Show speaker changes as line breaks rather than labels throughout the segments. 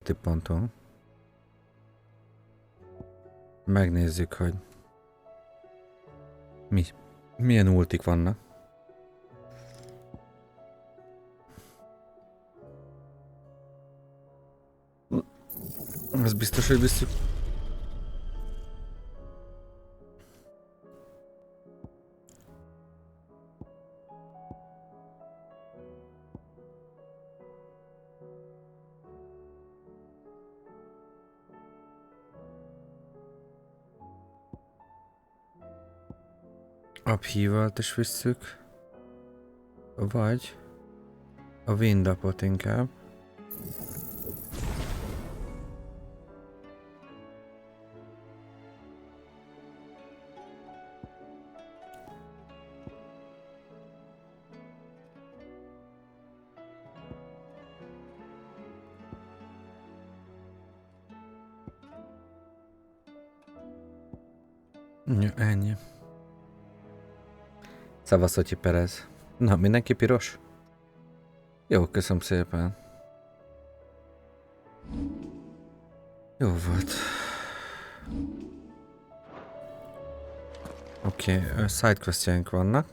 tippantunk. Megnézzük, hogy milyen ultik vannak. Ez biztos, hogy visszük. Upheavalt is visszük. Vagy a Windupot inkább. Ja, ennyi. Szavasz, Szotyi Perez. Na, mindenki piros? Jó, köszönöm szépen. Jó volt. Oké, sidequestjeink vannak.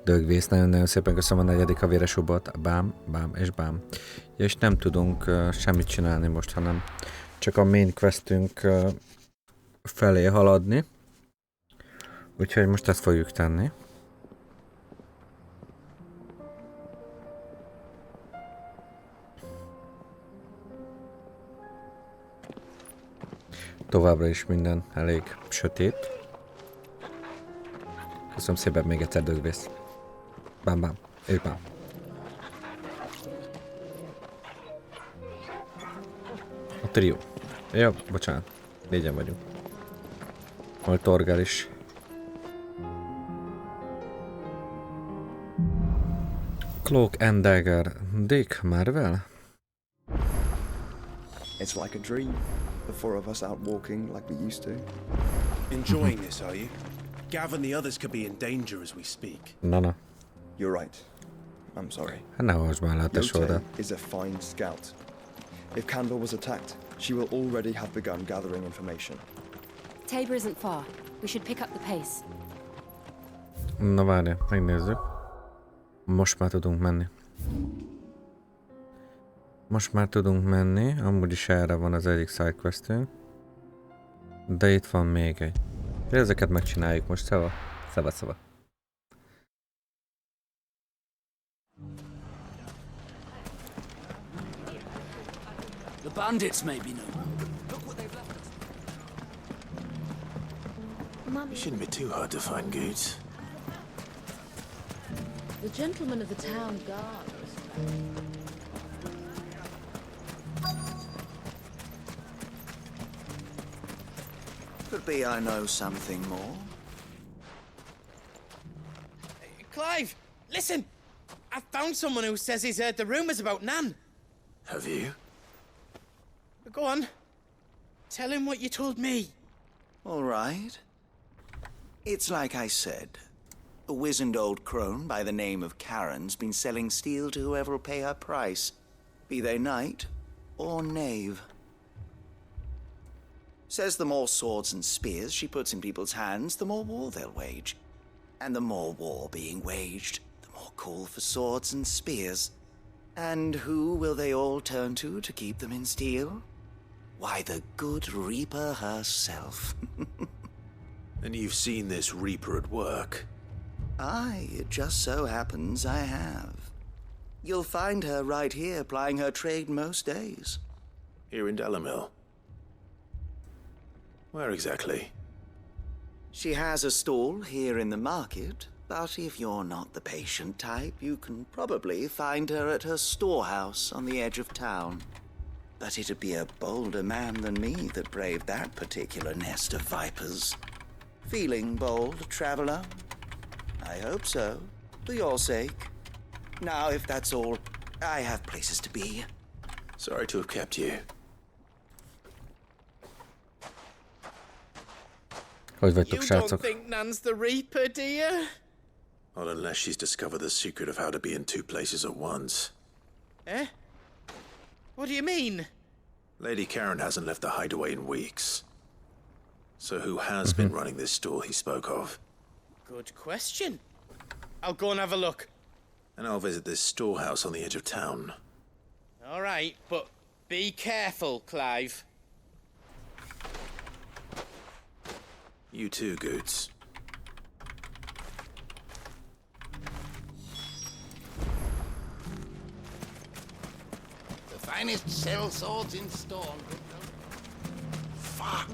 Dögvész, nagyon-nagyon szépen köszönöm a 4. havi resubot. Bám, bám és bám. Ja, és nem tudunk semmit csinálni most, hanem csak a main questünk felé haladni. Úgyhogy most ezt fogjuk tenni. Továbbra is minden elég sötét. Köszönöm szépen még egyszer, Dögvész. Bám, bám és bám. A trió. Jó, bocsánat. 4-en vagyunk. Hol Torgal is. Cloak and Dagger. Dick Marvel?
It's like a dream. The four of us out walking like we used to.
Enjoying this, are you? Gav and the others could be in danger as we speak.
Na.
You're right. I'm sorry.
Hát ne hallgass már le, te soda.
Yote is a fine scout. If Candor was attacked, she will already have begun gathering information.
Tabor isn't far. We should pick up the pace.
Na várj, megnézzük. Most már tudunk menni. Most már tudunk menni, amúgy is erre van az egyik sidequestünk. De itt van még egy. Ezeket megcsináljuk most, szava. Szava.
The bandits may be no. Look what they've left us.
It shouldn't be too hard to find goods.
The gentleman of the town guard.
Could be I know something more.
Clive, listen! I found someone who says he's heard the rumors about Nan.
Have you?
Go on. Tell him what you told me.
All right. It's like I said. A wizened old crone by the name of Karen's been selling steel to whoever will pay her price, be they knight or knave. Says the more swords and spears she puts in people's hands, the more war they'll wage. And the more war being waged, the more call for swords and spears. And who will they all turn to keep them in steel? Why, the good Reaper herself.
And you've seen this Reaper at work?
Aye, it just so happens I have. You'll find her right here plying her trade most days.
Here in Delamil? Where exactly?
She has a stall here in the market, but if you're not the patient type, you can probably find her at her storehouse on the edge of town. But it'd be a bolder man than me that braved that particular nest of vipers. Feeling bold, traveler? I hope so, for your sake. Now, if that's all, I have places to be.
Sorry to have kept you.
Hogy vagytok,
You
srácok?
don't think Nan's the Reaper, do you?
Not unless she's discovered the secret of how to be in two places at once.
Eh? What do you mean?
Lady Karen hasn't left the hideaway in weeks. So who has been running this store he spoke of?
Good question. I'll go and have a look.
And I'll visit this storehouse on the edge of town.
All right, but be careful, Clive.
You too, Goots.
The finest shell swords in Storm. Fuck.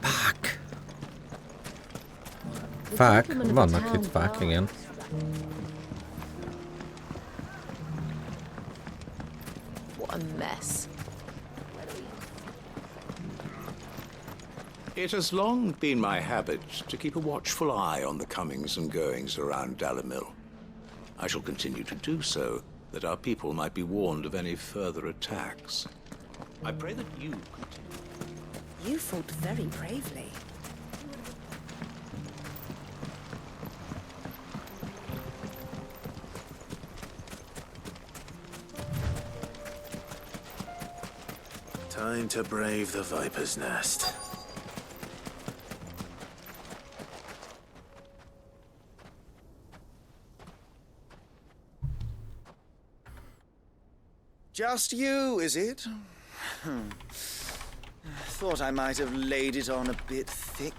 Fák.
The
Fák?
gentleman of the
Vannak
town
itt fák,
guard.
igen.
What a mess.
It has long been my habit to keep a watchful eye on the comings and goings around Dalamil. I shall continue to do so, that our people might be warned of any further attacks. I pray that you continue.
You fought very bravely.
Time to brave the Viper's Nest.
Just you, is it? Thought I might have laid it on a bit thick.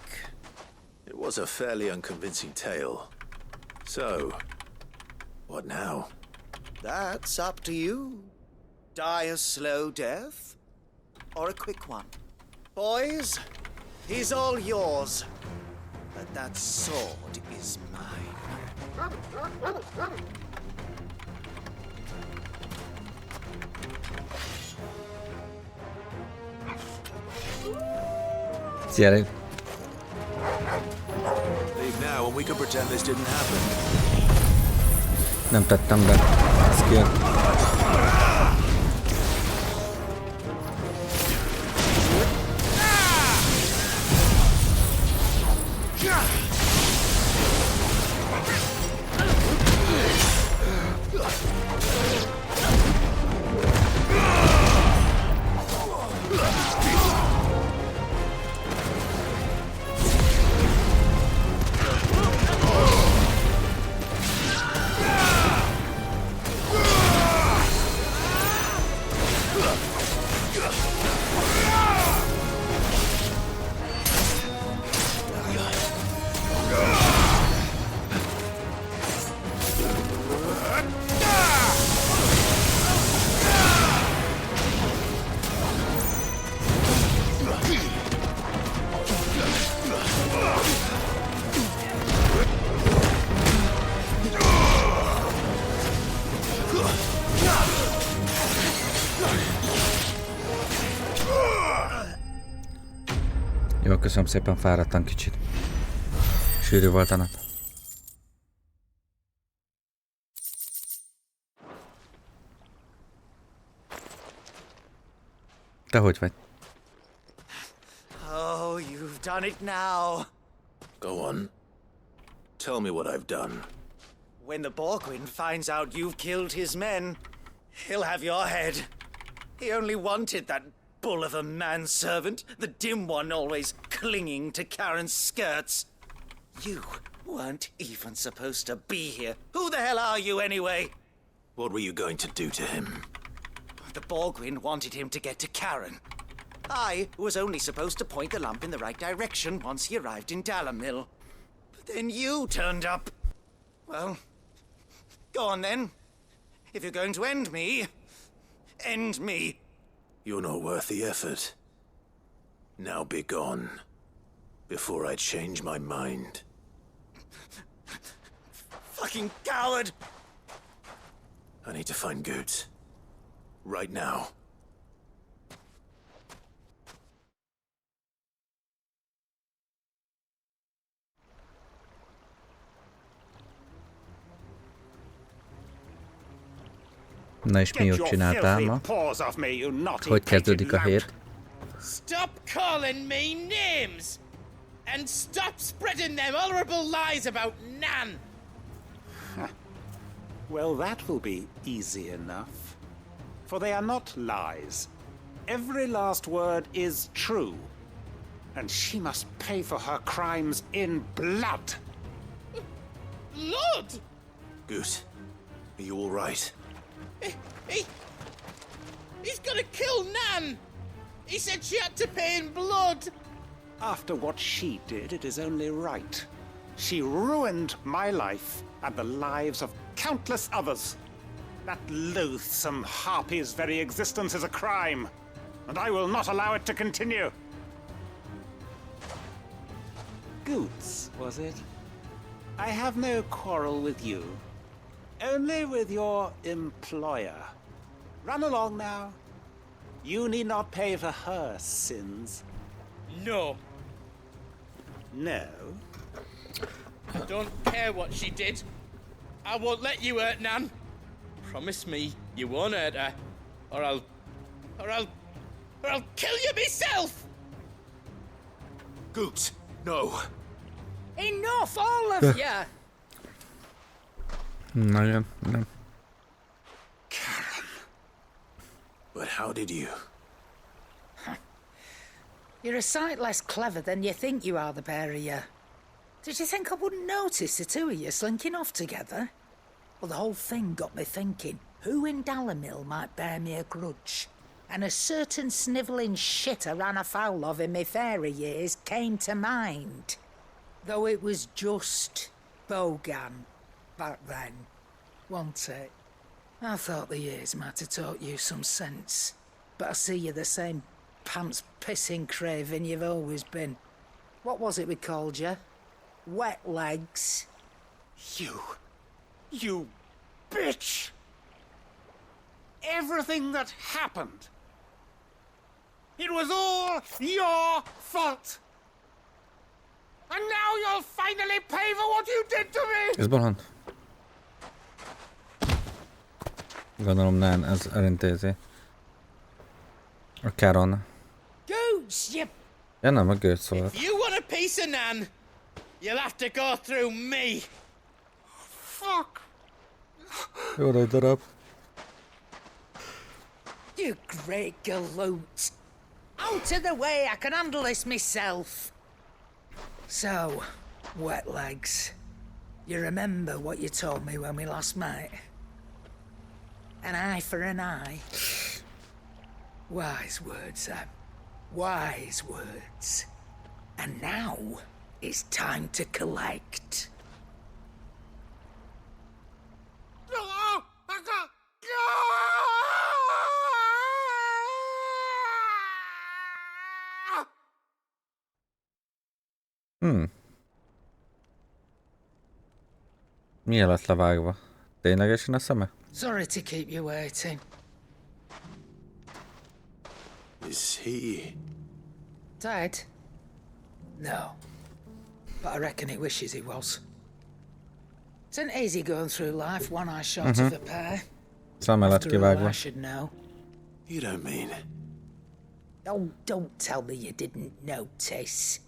It was a fairly unconvincing tale. So, what now?
That's up to you. Die a slow death, or a quick one. Boys, he's all yours. But that sword is mine.
Gyere.
Leave now and we can pretend this didn't happen.
Nem tettem be. Ez kijön. Jó, köszönöm szépen, fáradtam kicsit. Sűrű volt a nap. Te hogy vagy?
Oh, you've done it now.
Go on. Tell me what I've done.
When the Borgwyn finds out you've killed his men, he'll have your head. He only wanted that bull of a manservant, the dim one always clinging to Karen's skirts. You weren't even supposed to be here. Who the hell are you anyway?
What were you going to do to him?
The Borgwyn wanted him to get to Karen. I was only supposed to point the lamp in the right direction once he arrived in Dalamil. But then you turned up. Well, go on then. If you're going to end me, end me.
You're not worth the effort. Now be gone, before I change my mind.
Fucking coward!
I need to find Goots. Right now.
Na és mi jót csináltál ma? Hogy kezdődik a hét?
Stop calling me names! And stop spreading them horrible lies about Nan!
Well, that will be easy enough.
for they are not lies. Every last word is true. And she must pay for her crimes in blood.
Blood?
Goose, are you all right?
He's gonna kill Nan! He said she had to pay in blood!
After what she did, it is only right. She ruined my life and the lives of countless others. That loathsome harpy's very existence is a crime, and I will not allow it to continue. Goots, was it? I have no quarrel with you. Only with your employer. Run along now. You need not pay for her sins.
No.
No?
I don't care what she did. I won't let you hurt Nan. Promise me you won't hurt her, or I'll kill you myself!
Goose, no.
Enough, all of you!
Nagyon, nem.
Karen. But how did you?
You're a sight less clever than you think you are, the pair of you. Did you think I wouldn't notice the two of you slinking off together? Well, the whole thing got me thinking, who in Dalimil might bear me a grudge? And a certain snivelling shit I ran afoul of in my fairy years came to mind. Though it was just Bogan back then, wasn't it? I thought the years might have taught you some sense, but I see you're the same pants-pissing craven you've always been. What was it we called you? Wet legs?
You bitch! Everything that happened, it was all your fault! And now you'll finally pay for what you did to me!
Ez bolond. Gondolom nem, ez elintézi. A Karen.
Goose, you...
Ja nem, a Götz volt.
If you want a piece of Nan, you'll have to go through me.
Fuck!
Jó nagy darab.
You great galoot. Out of the way, I can handle this myself. So, wet legs. You remember what you told me when we last met? An eye for an eye. Wise words, Sam. Wise words. And now, it's time to collect.
Mi lett levágva? Ténylegesen a szeme?
Sorry to keep you waiting.
Is he?
Dead? No. But I reckon he wishes he was. It's an easy going through life, one eye short of a pair.
Szeme lett
After all,
kivágva.
I should know.
You don't mean?
Oh, don't tell me you didn't notice.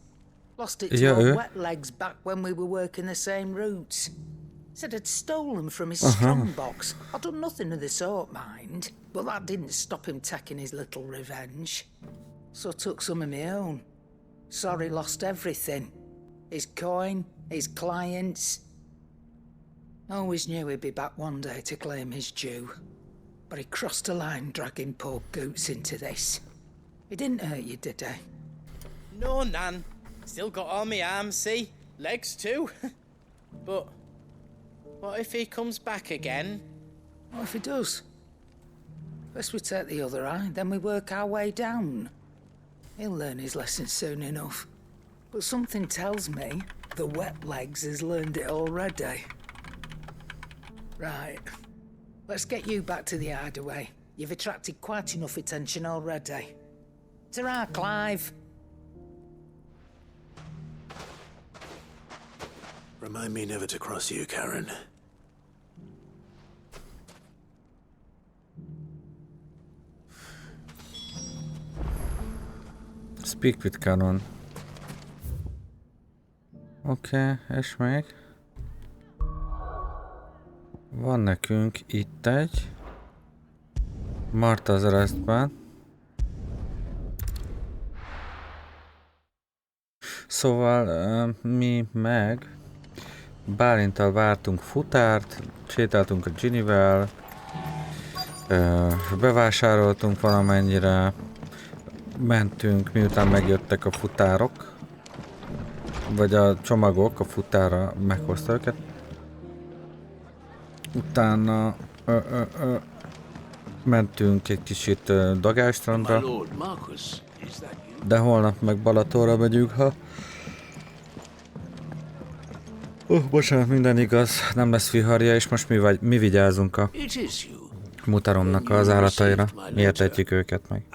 Lost it to
Yeah,
old
yeah.
wet legs back when we were working the same routes. Said I'd stolen from his strongbox. I'd done nothing of the sort, mind. But that didn't stop him taking his little revenge. So I took some of my own. Sorry, lost everything. His coin, his clients. Always knew he'd be back one day to claim his due. But he crossed a line dragging poor Goots into this. He didn't hurt you, did he?
No, Nan. Still got all my arms, see? Legs too. But what if he comes back again?
What if he does? First we take the other eye, then we work our way down. He'll learn his lesson soon enough. But something tells me the wet legs has learned it already. Right. Let's get you back to the hideaway. You've attracted quite enough attention already. Ta-ra, Clive.
Remind me never to cross you, Karen.
Speak with Karen. Oké, és még? Van nekünk itt egy. Marta az arrestben. Szóval mi meg Bálinttal vártunk futárt, sétáltunk a Ginnyvel, bevásároltunk valamennyire, mentünk, miután megjöttek a futárok, vagy a csomagok, a futára meghozta őket. Utána mentünk egy kicsit Dagálstrandra, de holnap meg Balatonra megyünk, ha... bocsánat, minden igaz, nem lesz viharja, és most mi vigyázunk a mutaromnak az állataira. Mi etetjük őket meg.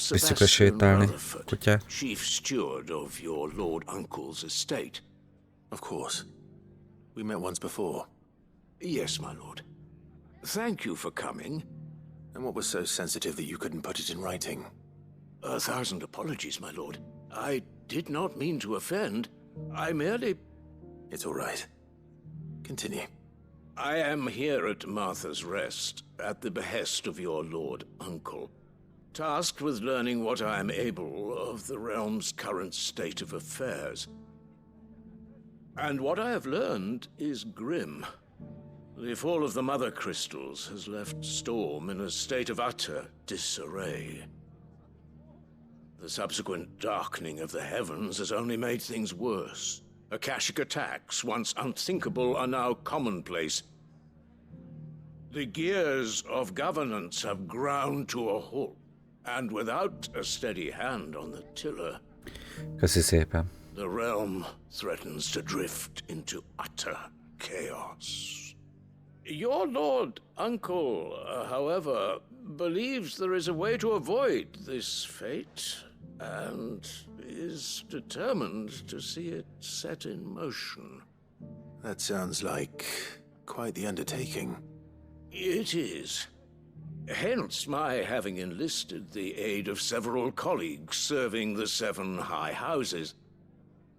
Visszük le sétálni, kutyát.
Chief steward of your lord uncle's estate. Of course. We met once before.
Yes, my lord. Thank you for coming.
And what was so sensitive that you couldn't put it in writing?
1,000 apologies, my lord. I did not mean to offend. I merely...
It's all right. Continue.
I am here at Martha's Rest, at the behest of your lord uncle, tasked with learning what I am able of the realm's current state of affairs. And what I have learned is grim. The fall of the Mother Crystals has left Storm in a state of utter disarray. The subsequent darkening of the heavens has only made things worse. Akashic attacks, once unthinkable, are now commonplace. The gears of governance have ground to a halt, and without a steady hand on the tiller,
Köszi szépen.
the realm threatens to drift into utter chaos. Your lord uncle, however, believes there is a way to avoid this fate, and is determined to see it set in motion.
That sounds like quite the undertaking.
It is. Hence my having enlisted the aid of several colleagues serving the 7 high houses.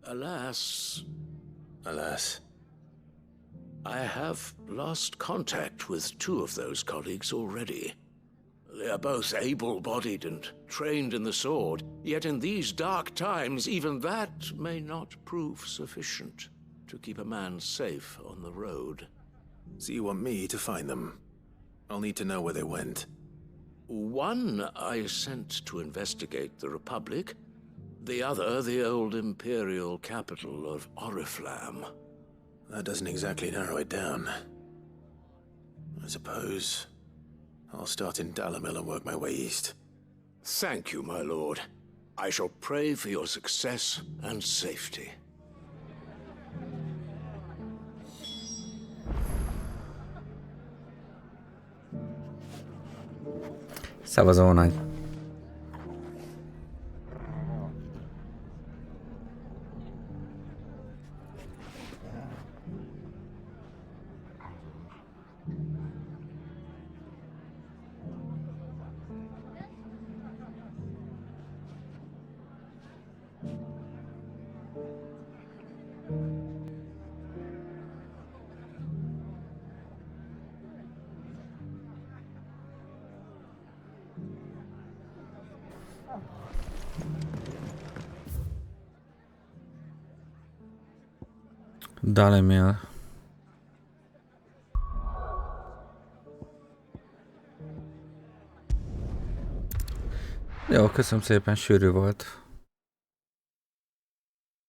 Alas, I have lost contact with 2 of those colleagues already. They are both able-bodied and trained in the sword, yet in these dark times, even that may not prove sufficient to keep a man safe on the road.
So you want me to find them? I'll need to know where they went.
One I sent to investigate the Republic, the other the old Imperial capital of Oriflamme.
That doesn't exactly narrow it down. I suppose I'll start in Dalamil and work my way east.
Thank you, my lord. I shall pray for your success and safety.
Szavazó nagy. Dalamil. Jó, köszönöm szépen, sűrű volt.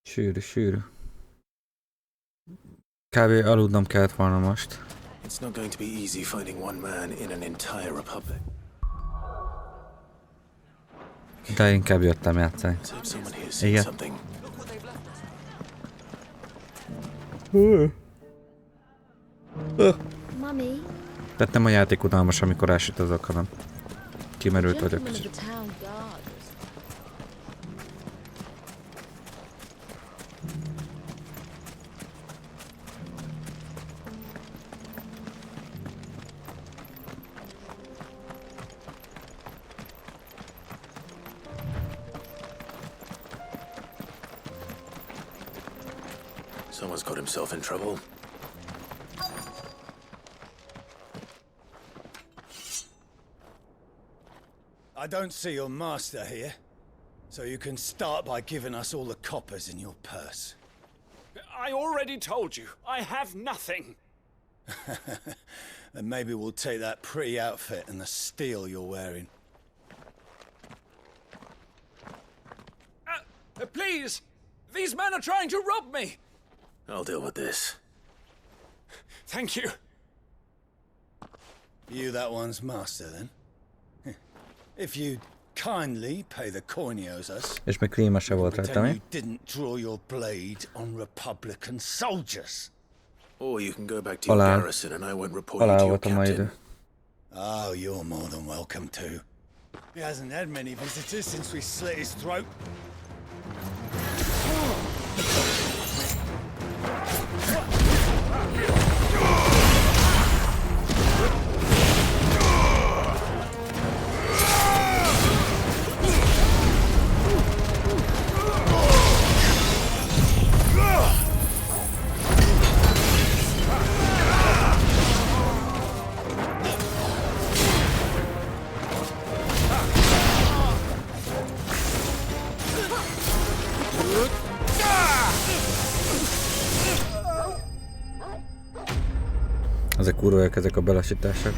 Sűrű. Kb. Aludnom kellett volna most.
It's not going to be easy finding one man in an entire republic.
De inkább jöttem játszani.
Let's hope someone here's seen
Igen.
something.
Mummy,
Tehát nem a játék unalmas, amikor elsüt azok, hanem kimerült vagyok
gentlemen of
kicsit.
the town guard.
Someone's got himself in trouble.
I don't see your master here, so you can start by giving us all the coppers in your purse.
I already told you, I have nothing.
Then maybe we'll take that pretty outfit and the steel you're wearing.
Please! These men are trying to rob me!
I'll deal with this.
Thank you.
You that one's master, then? If you'd kindly pay the coin he owes us,
És még klíma se volt rajta,
pretend
mi?
you didn't draw your blade on Republican soldiers.
Or you can go back to your
Halál.
garrison and I won't report you to
Halál
your
volt a mai
captain.
idő.
Oh, you're more than welcome to. He hasn't had many visitors since we slit his throat.
Ezek kurvák, ezek a belasítások.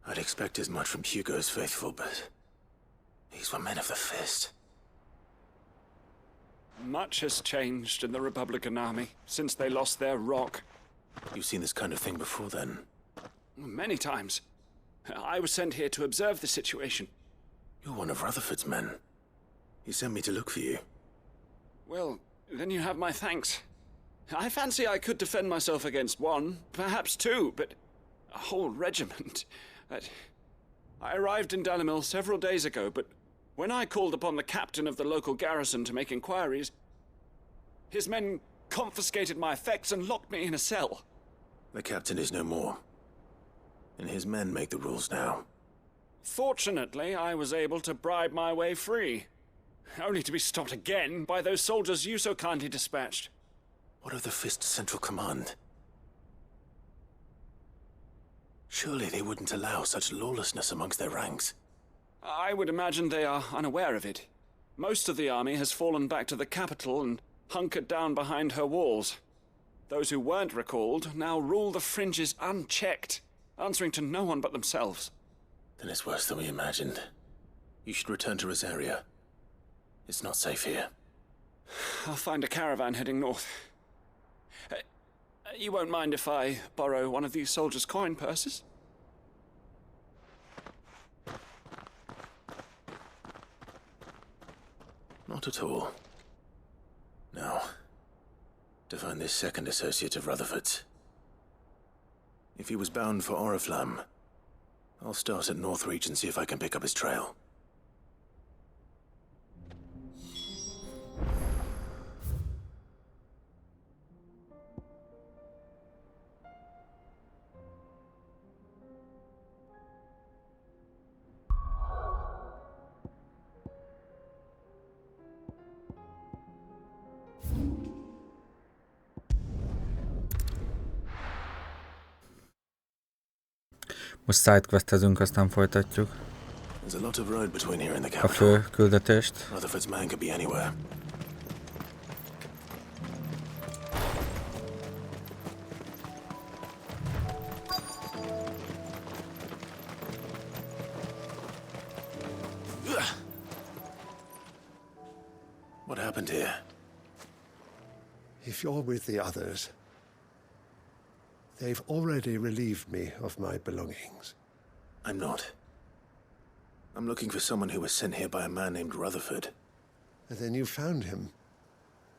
I'd expect as much from Hugo's faithful, but these were men of the fist.
Much has changed in the Republican army since they lost their rock.
You've seen this kind of thing before, then?
Many times. I was sent here to observe the situation.
You're one of Rutherford's men. He sent me to look for you.
Well, then you have my thanks. I fancy I could defend myself against one, perhaps two, but a whole regiment. I arrived in Dalimil several days ago, but when I called upon the captain of the local garrison to make inquiries, his men confiscated my effects and locked me in a cell.
The captain is no more, and his men make the rules now.
Fortunately, I was able to bribe my way free, only to be stopped again by those soldiers you so kindly dispatched.
What of the Fist's central command? Surely they wouldn't allow such lawlessness amongst their ranks.
I would imagine they are unaware of it. Most of the army has fallen back to the capital and hunkered down behind her walls. Those who weren't recalled now rule the fringes unchecked, answering to no one but themselves.
Then it's worse than we imagined. You should return to Rosaria. It's not safe here.
I'll find a caravan heading north. You won't mind if I borrow one of these soldiers' coin purses?
Not at all. Now, to find this second associate of Rutherford's. If he was bound for Oriflamme, I'll start at Northreach and see if I can pick up his trail.
Most sidequestezünk, aztán folytatjuk.
There's a lot of road between here and the
A
capital.
fő küldetést.
Rutherford's man could be anywhere. What happened here?
If you're with the others, they've already relieved me of my belongings.
I'm not. I'm looking for someone who was sent here by a man named Rutherford.
And then you found him.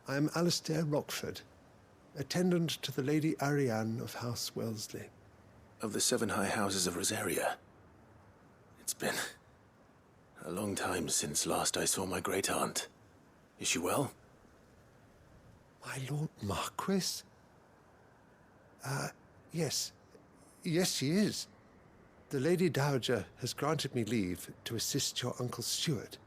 I am Alistair Rockford, attendant to the Lady Ariane of House Wellesley.
Of the 7 high houses of Rosaria. It's been a long time since last I saw my great-aunt. Is she well?
My Lord Marquis? Yes. Yes, she is. The Lady Dowager has granted me leave to assist your Uncle Stuart.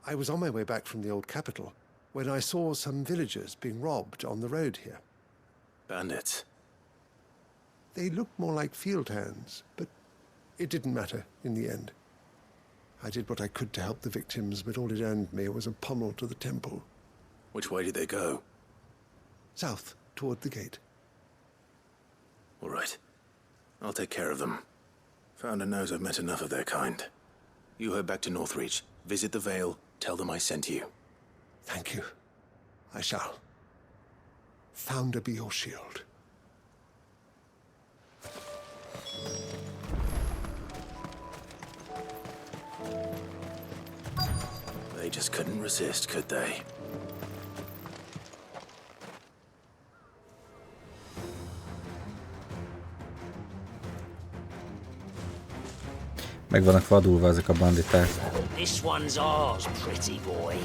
I was on my way back from the old capital when I saw some villagers being robbed on the road here.
Bandits?
They looked more like field hands, but it didn't matter in the end. I did what I could to help the victims, but all it earned me was a pummel to the temple.
Which way did they go?
South, toward the gate.
All right. I'll take care of them. Founder knows I've met enough of their kind. You head back to Northreach, visit the Vale, tell them I sent you.
Thank you. I shall. Founder be your shield.
They just couldn't resist, could they?
Meg vannak vadulva ezek a banditák.
This one's ours, pretty boy.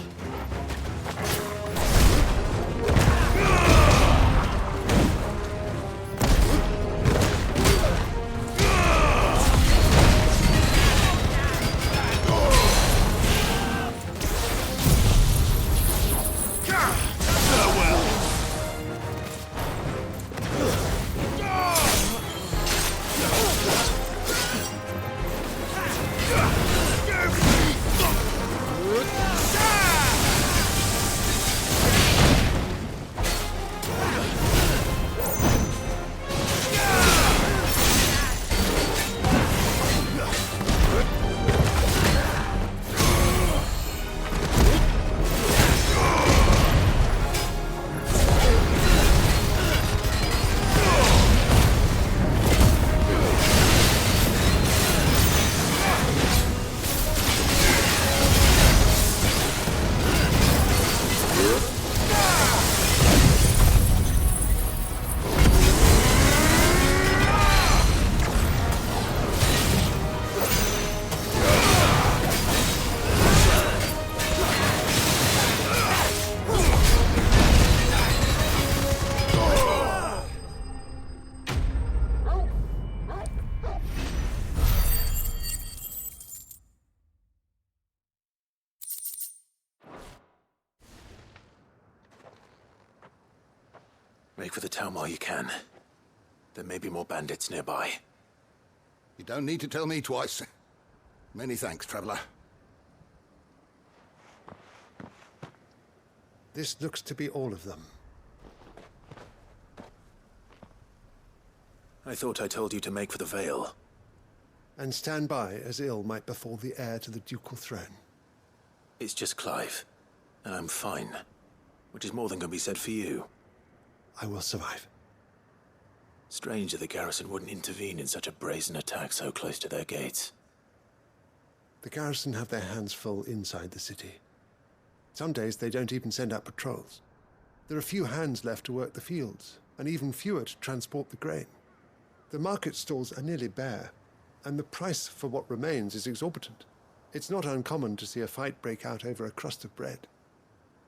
Make for the town while you can. There may be more bandits nearby.
You don't need to tell me twice. Many thanks, traveler.
This looks to be all of them.
I thought I told you to make for the Vale.
And stand by as ill might befall the heir to the ducal throne.
It's just Clive, and I'm fine. Which is more than can be said for you.
I will survive.
Strange that the garrison wouldn't intervene in such a brazen attack so close to their gates.
The garrison have their hands full inside the city. Some days they don't even send out patrols. There are few hands left to work the fields, and even fewer to transport the grain. The market stalls are nearly bare, and the price for what remains is exorbitant. It's not uncommon to see a fight break out over a crust of bread.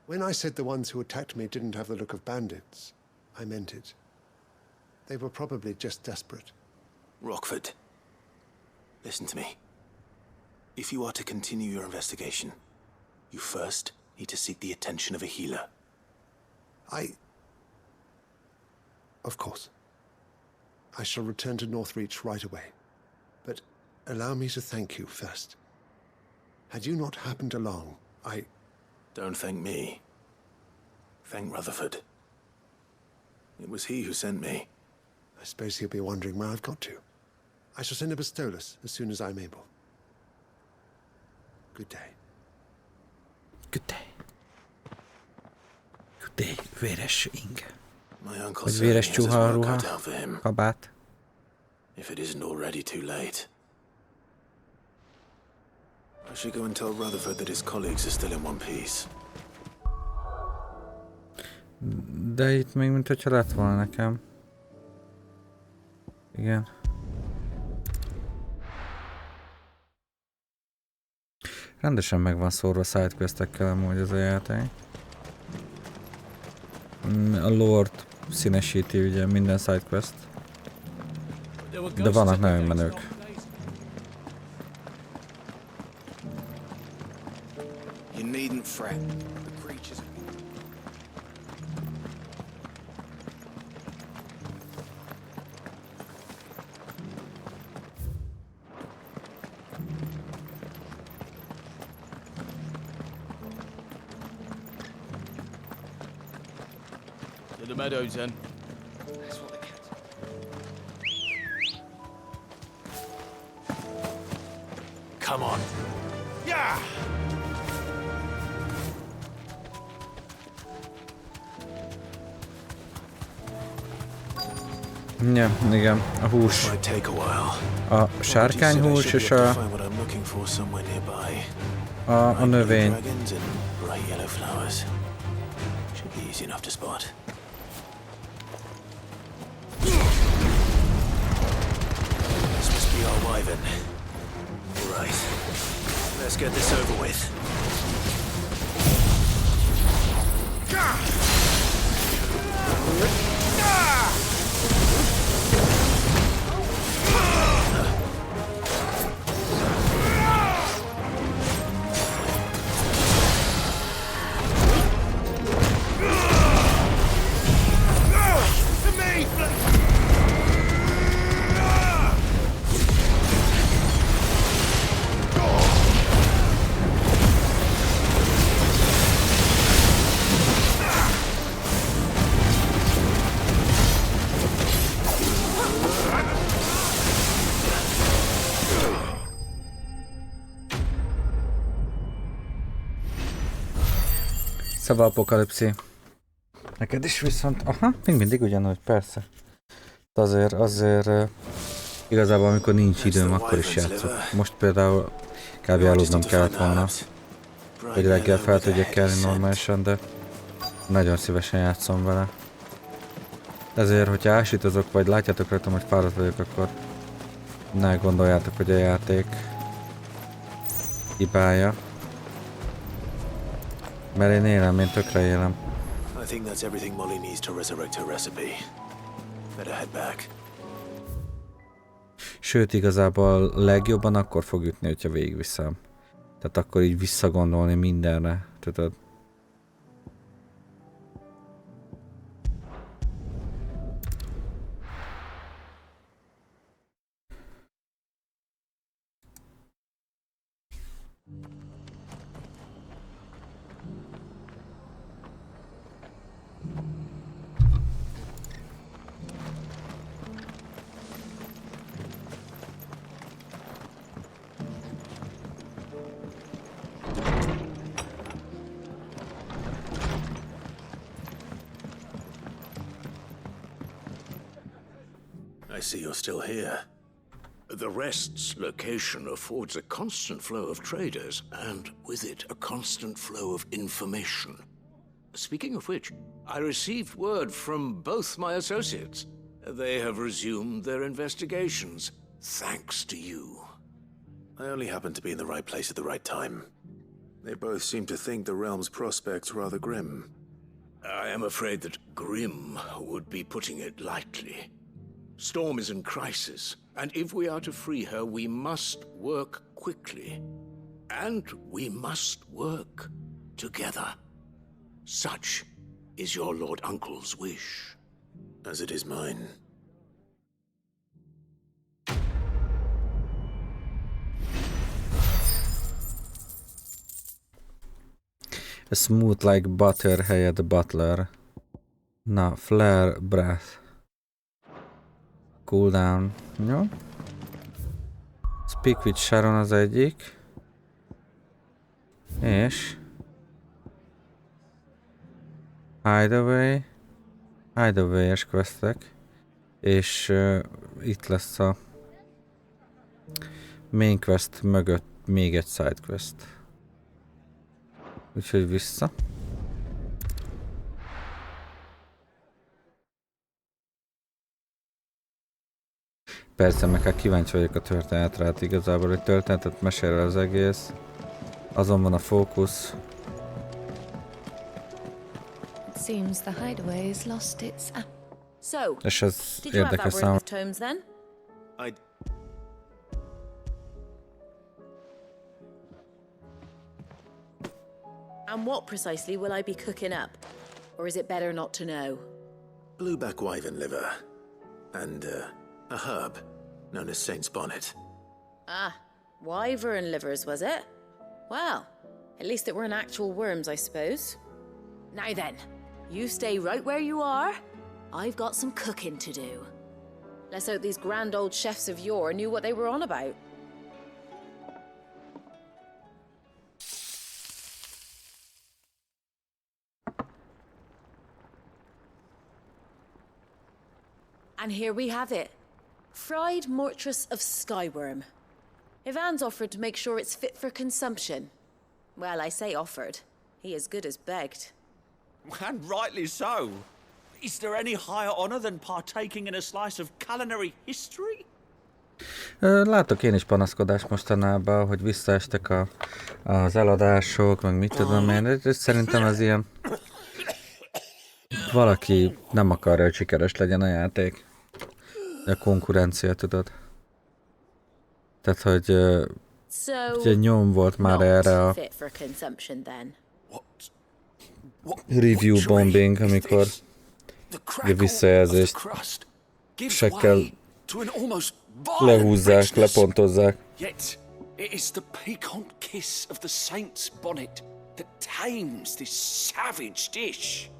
When I said the ones who attacked me didn't have the look of bandits, I meant it. They were probably just desperate.
Rockford, listen to me. If you are to continue your investigation, you first need to seek the attention of a healer.
Of course. I shall return to Northreach right away. But allow me to thank you first. Had you not happened along,
Don't thank me. Thank Rutherford. It was he who sent me.
I suppose he'll be wondering where I've got to. I shall send a Bistolus as soon as I'm able. Good day.
Good day. Good day, véres ing.
My uncle
Vagy
certainly
véres
has his
csuha
work
ruha,
cut out for him.
kabát.
If it isn't already too late. I should go and tell Rutherford that his colleagues are still in one piece.
De itt még mint hogyha lett volna nekem. Igen. Rendesen meg van szórva sidequestekkel amúgy ez a játék. A lore-t színesíti ugye minden sidequest. De vannak nagyon menők.
You needn't fret. The creatures
To the meadows, then.
That's what they kept.
Come on.
Yeah!
Ja, igen, a hús.
Might take a while.
A sárkányhús és a növény.
Dragons and bright yellow flowers. Should be easy enough to spot. This must be our wyvern. All right. Let's get this over with.
Szóval apokalipszé. Neked is viszont... Aha, még mindig ugyanúgy, persze. De azért igazából amikor nincs időm, akkor is játszok. Most például kb. Aludnom kellett volna, hogy reggel fel tudjak kelni normálisan, de nagyon szívesen játszom vele. Ezért, hogyha ásítozok, vagy látjátok rajtam, hogy fáradt vagyok, akkor ne gondoljátok, hogy a játék hibája. Mert én élem, én tökre élem.
I think that's everything Molly needs to resurrect her recipe. Better head back.
Sőt, igazából legjobban akkor fog ütni, hogyha végigviszem. Tehát akkor így visszagondolni mindenre, tudod?
I see you're still here.
The Rest's location affords a constant flow of traders, and with it, a constant flow of information. Speaking of which, I received word from both my associates. They have resumed their investigations, thanks to you.
I only happened to be in the right place at the right time. They both seem to think the realm's prospects rather grim.
I am afraid that grim would be putting it lightly. Storm is in crisis, and if we are to free her, we must work quickly. And we must work together. Such is your Lord Uncle's wish.
As it is mine.
A smooth like butter helyett butler. Na, flare breath. Cooldown. Jó. Speak with Sharon az egyik. És Hideaway-es questek. És itt lesz a main quest mögött még egy side quest. Úgyhogy vissza. Persze, meg hát kíváncsi vagyok a történetre, hát igazából egy történetet mesél az egész. Azon van a fókusz.
Seems the hideaway's lost its So,
és ez
did you have
érdekes
that word
számomra.
with Tomes then? And what precisely will I be cooking up? Or is it better not to know?
Blueback wyvern liver. And a herb known as Saint's Bonnet.
Ah, wyvern livers, was it? Well, at least it weren't actual worms, I suppose. Now then, You stay right where you are. I've got some cooking to do. Let's hope these grand old chefs of yore knew what they were on about. And here we have it. Fried mortress of skyworm. Ivan's offered to make sure it's fit for consumption. Well, I say offered. He as good as begged.
And rightly so. Is there any higher honor than partaking in a slice of culinary history?
Látok én is panaszkodást mostanában, hogy visszaestek az eladások, meg mit tudom én. Szerintem az ilyen... Valaki nem akarja, hogy sikeres legyen a játék. A konkurencia, tudod. Tehát, hogy ugye nyom volt már erre a review bombing, amikor visszajelzést sekkel lehúzzák, lepontozzák.
Yet it is the piquant kiss of the saint's bonnet that tames this savage dish.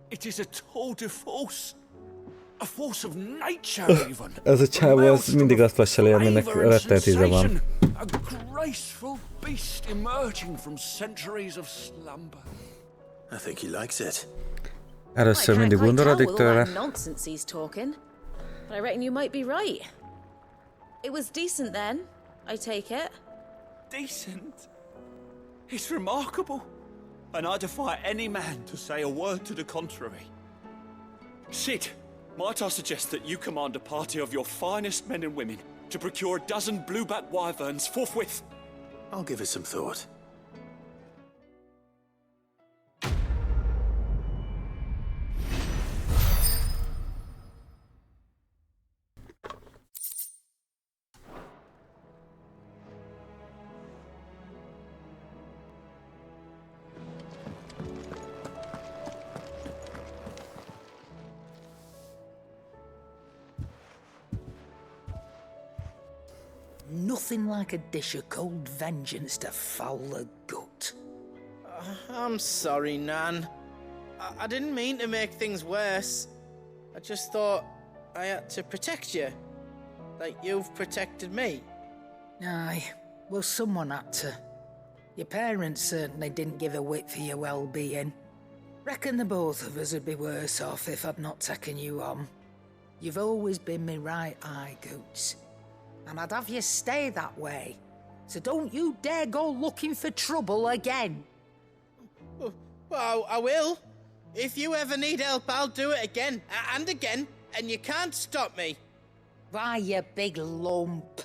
It is a tour de force. A force of nature even.
Ez a csávó az mindig azt lassan aminek rettent íze van.
A graceful beast emerging from centuries of slumber.
I think he likes it.
Először mindig undorodik tőle.
Nonsense he's talking. But I reckon you might be right. It was decent then, I take it.
Decent? It's remarkable. And I defy any man to say a word to the contrary. Sid, might I suggest that you command a party of your finest men and women to procure a dozen blueback wyverns forthwith?
I'll give it some thought.
Nothing like a dish of cold vengeance to foul the gut.
I'm sorry, Nan. I didn't mean to make things worse. I just thought I had to protect you. Like you've protected me.
Aye, well, someone had to. Your parents certainly didn't give a whit for your well-being. Reckon the both of us would be worse off if I'd not taken you on. You've always been me right eye, Goots. And I'd have you stay that way. So don't you dare go looking for trouble again.
Well, I will. If you ever need help, I'll do it again and again, and you can't stop me.
Why, you big lump.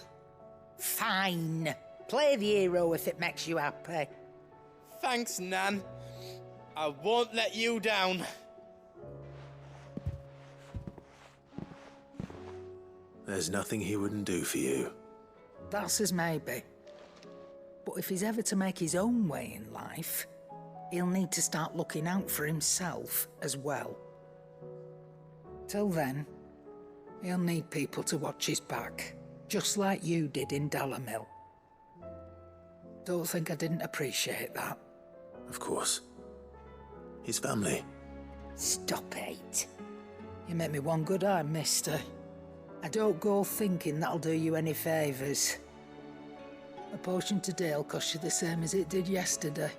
Fine. Play the hero if it makes you happy.
Thanks, Nan. I won't let you down.
There's nothing he wouldn't do for you.
That's as maybe. But if he's ever to make his own way in life, he'll need to start looking out for himself as well. Till then, he'll need people to watch his back, just like you did in Dalamil. Don't think I didn't appreciate that.
Of course. His family.
Stop it. You make me one good eye, mister. I don't go thinking that'll do you any favours. A potion today'll cost you the same as it did yesterday.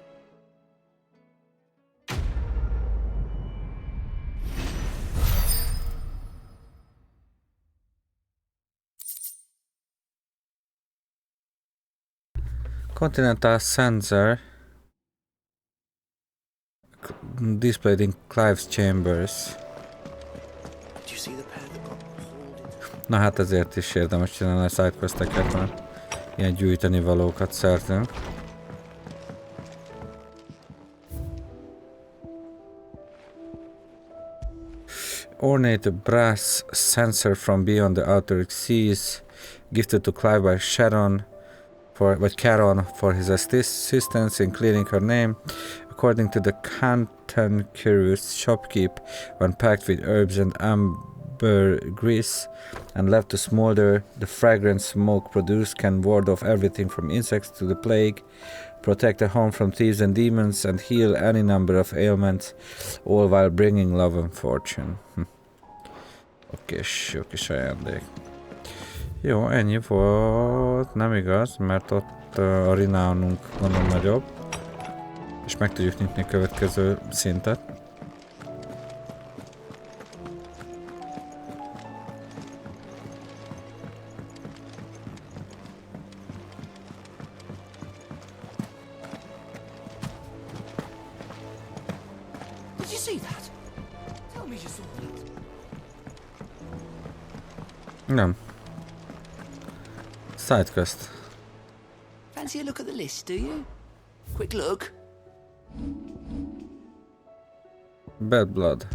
Continental sensor displayed in Clive's chambers.
Do you see the pair that got pulled into...
Na hát ezért is érdemes csinálni a sidequesteket, mert ilyen gyűjteni valókat szerzünk. Ornate brass sensor from beyond the outer seas, gifted to Clive by Charon for his assistance in clearing her name. According to the cantankerous shopkeep, when packed with herbs and burr grease and left to smolder. The fragrant smoke produced can ward off everything from insects to the plague, protect a home from thieves and demons, and heal any number of ailments, all while bringing love and fortune. Okés, jó kis ajándék. Jó, ennyi volt, nem igaz, mert ott a renownunk gondolom nagyobb, és meg tudjuk nyitni a következő szintet.
Did you see that? Tell me you saw that.
Nem. Side quest.
Fancy a look at the list, do you? Quick look.
Bad blood.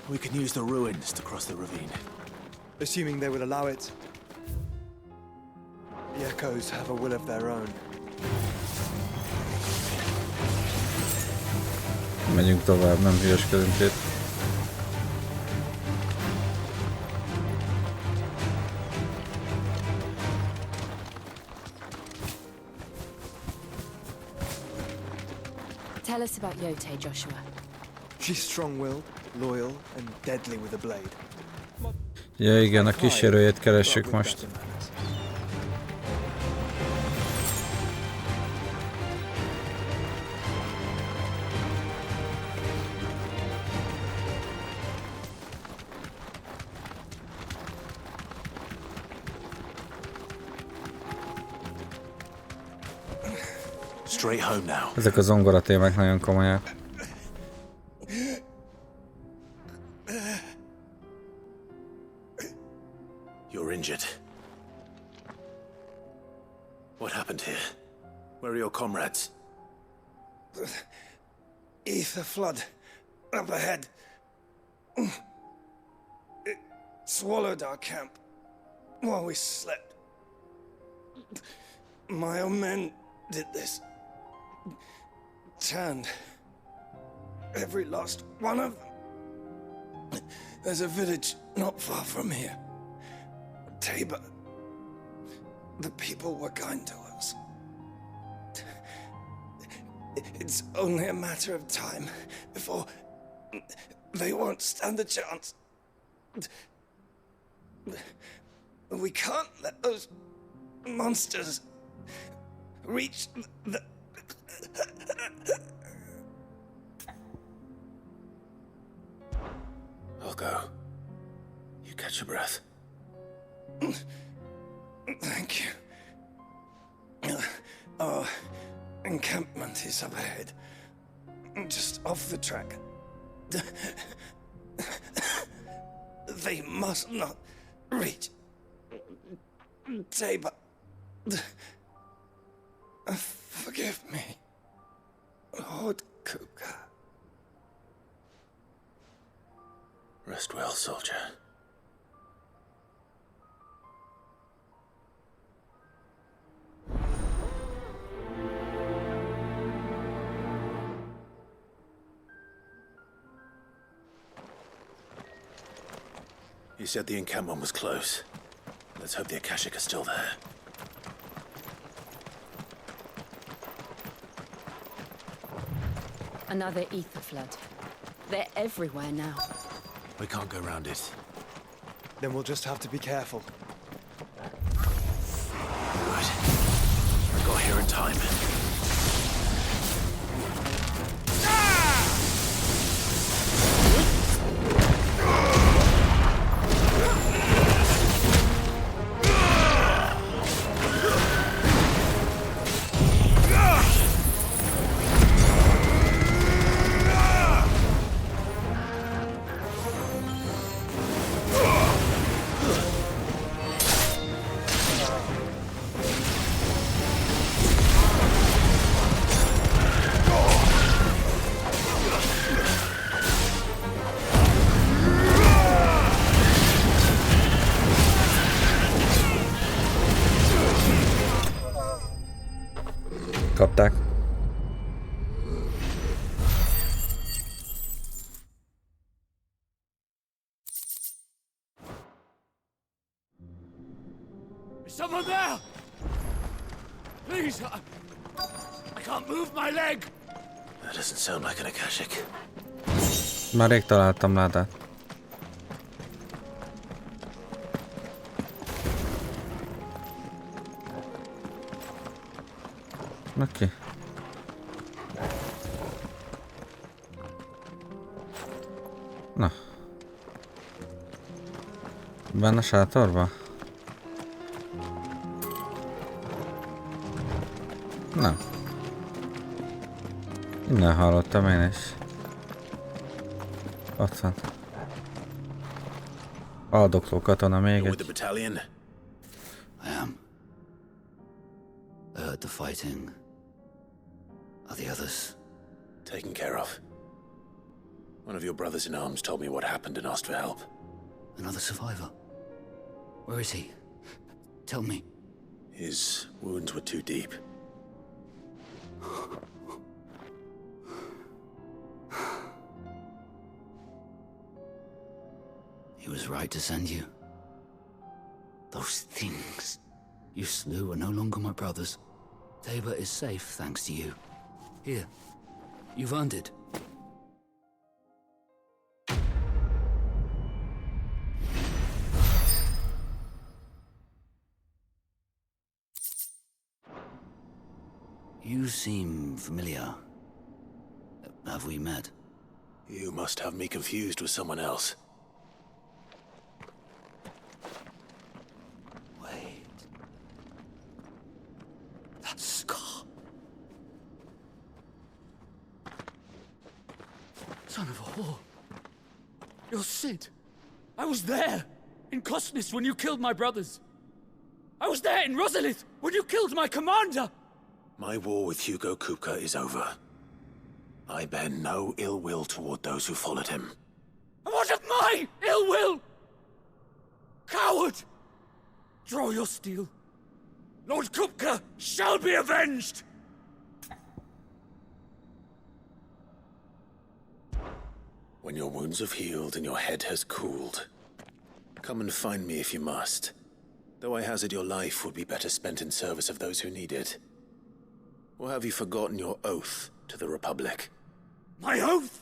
We can use the ruins to cross the ravine.
Assuming they will allow it. The echoes have a will of their own.
Megyünk tovább, nem hülyeskedünk itt.
Tell us about Yote, Joshua.
She's strong-willed, loyal, and deadly with a blade.
Ja igen, a kísérőjét keressük most.
Straight home now.
Ezek a zongora témák nagyon komolyak.
You're injured. What happened here? Where are your comrades?
Ether flood up ahead. It swallowed our camp while we slept. My own men did this. Turned every last one of them. There's a village not far from here. Tabor. The people were kind to us. It's only a matter of time before they won't stand a chance. We can't let those monsters reach the...
I'll go. You catch your breath.
Thank you. Our encampment is up ahead. Just off the track. They must not reach Tabor. Forgive me, Lord Kuka.
Rest well, soldier. You said the encampment was close. Let's hope the Akashic are still there.
Another ether flood. They're everywhere now.
We can't go round it.
Then we'll just have to be careful.
Good. We got here in time.
someone there? Please, I can't move my leg.
That doesn't sound like an Akashic.
Már rég találtam ládát. Oké. Na. Benne a sátorba? Nem. Innen hallottam én is. Ott van. Aldokló katona még
With the
egy.
battalion?
I am. I heard the fighting. Are the others?
Taken care of. One of your brothers in arms told me what happened and asked for help.
Another survivor? Where is he? Tell me.
His wounds were too deep.
He was right to send you. Those things you slew are no longer my brothers. Tabor is safe thanks to you. Here, you've earned it. You seem familiar. Have we met?
You must have me confused with someone else.
Wait. That scar.
Son of a whore. You're Sid. I was there in Kosnis when you killed my brothers. I was there in Rosalith when you killed my commander.
My war with Hugo Kupka is over. I bear no ill will toward those who followed him.
And what of my ill will? Coward! Draw your steel. Lord Kupka shall be avenged!
When your wounds have healed and your head has cooled, come and find me if you must. Though I hazard your life would be better spent in service of those who need it. Or have you forgotten your oath to the Republic?
My oath?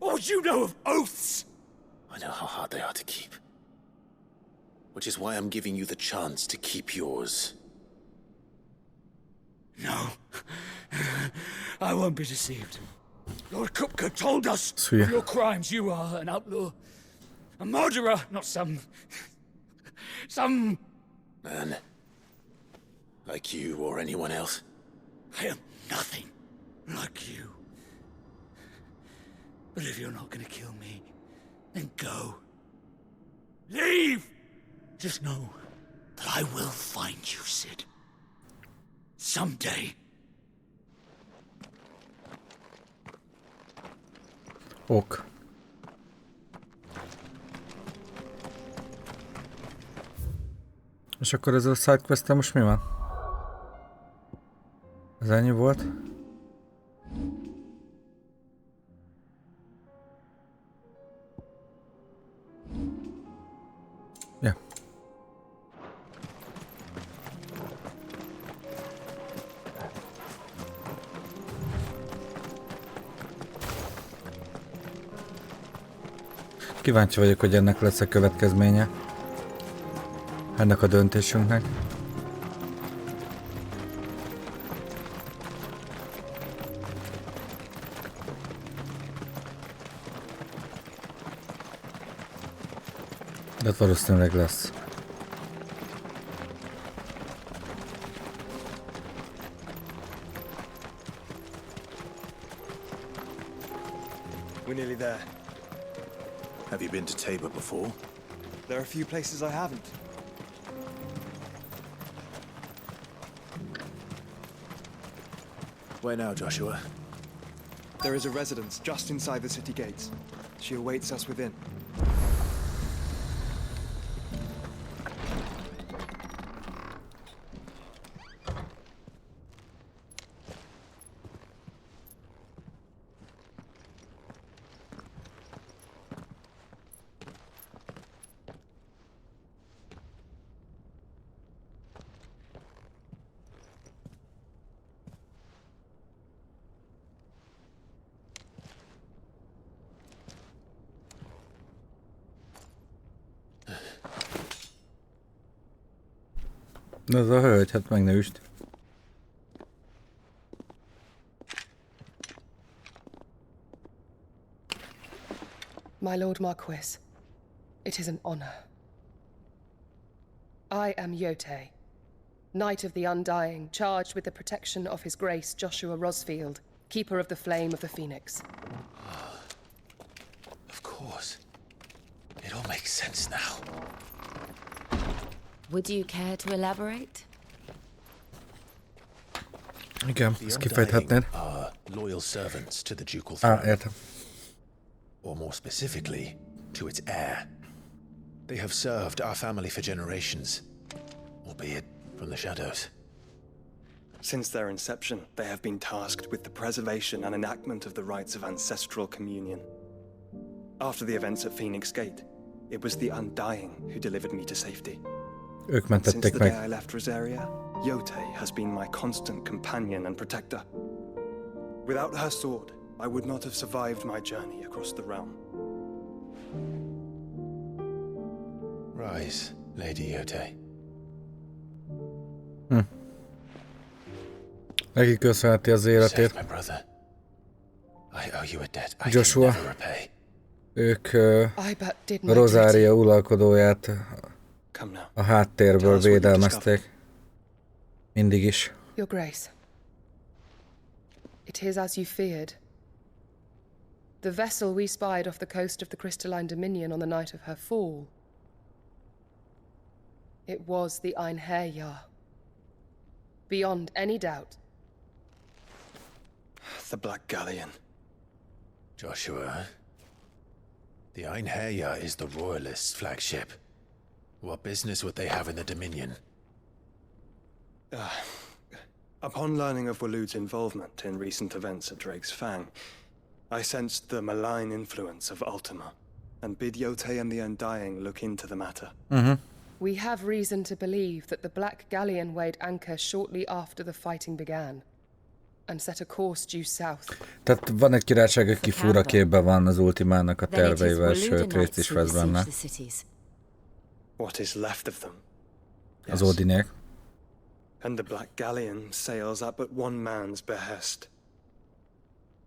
What would you know of oaths?
I know how hard they are to keep. Which is why I'm giving you the chance to keep yours.
No. I won't be deceived. Lord Kupka told us
So, yeah.
of your crimes. You are an outlaw. A murderer, not some
Man. Like you or anyone else.
I am nothing like you. But if you're not gonna kill me, then go. Leave! Just know that I will find you, Sid. Someday.
Ok. És akkor ezzel a sidequest-tel most mi van? Ez ennyi volt? Ja. Kíváncsi vagyok, hogy ennek lesz a következménye. Ennek a döntésünknek. De valószínűleg lesz.
We're nearly there.
Have you been to Tabor before?
There are a few places I haven't.
Where now, Joshua?
There is a residence just inside the city gates. She awaits us within.
Az a hölgy, hát meg ne üst.
My Lord Marquis, it is an honor. I am Yote, Knight of the Undying, charged with the protection of His Grace Joshua Rosfield, Keeper of the Flame of the Phoenix.
Of course. It all makes sense now.
Would you care to elaborate?
Igen, ezt kifejthetnéd.
Are loyal servants to the ducal throne.
Értem.
Or more specifically, to its heir. They have served our family for generations, albeit from the shadows.
Since their inception, they have been tasked with the preservation and enactment of the rites of ancestral communion. After the events at Phoenix Gate, it was the Undying who delivered me to safety.
Ők
Since
mentették
the day
meg.
I left Rosaria, Yote has been my constant companion and protector. Without her sword, I would not have survived my journey across the realm.
Rise, Lady Yote.
Neki köszönheti az életét.
My brother. I owe you a debt I
Joshua.
can never repay.
Ők Rosaria uralkodóját a háttérből védelmezték. Mindig is.
Your Grace, it is as you feared. The vessel we spied off the coast of the Crystalline Dominion on the night of her fall. It was the Einherjar. Beyond any doubt.
The Black Galleon.
Joshua, the Einherjar is the Royalists' flagship. What business would they have in the Dominion?
Upon learning of Waloed's involvement in recent events at Drake's Fang, I sensed the malign influence of Ultima, and bid Yote and the Undying look into the matter.
We have reason to believe that the Black Galleon weighed anchor shortly after the fighting began, and set a course due south.
Tehát van egy királyság, aki fura képben van az Ultimának a terveivel, sőt részt is vesz benne.
What is left of them?
Az Odinék.
And the Black Galleon sails at but one man's behest.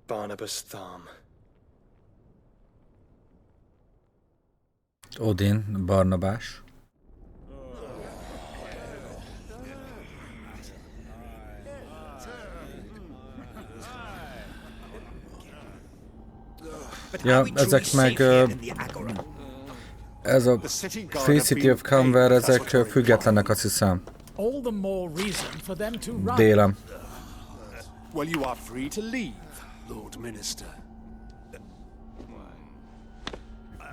Barnabas Tharm.
Odin, Barnabás. Ja, ezek meg ez a Free City of Camber, ezek függetlenek, azt hiszem. Délen.
Well, you are free to leave, Lord Minister.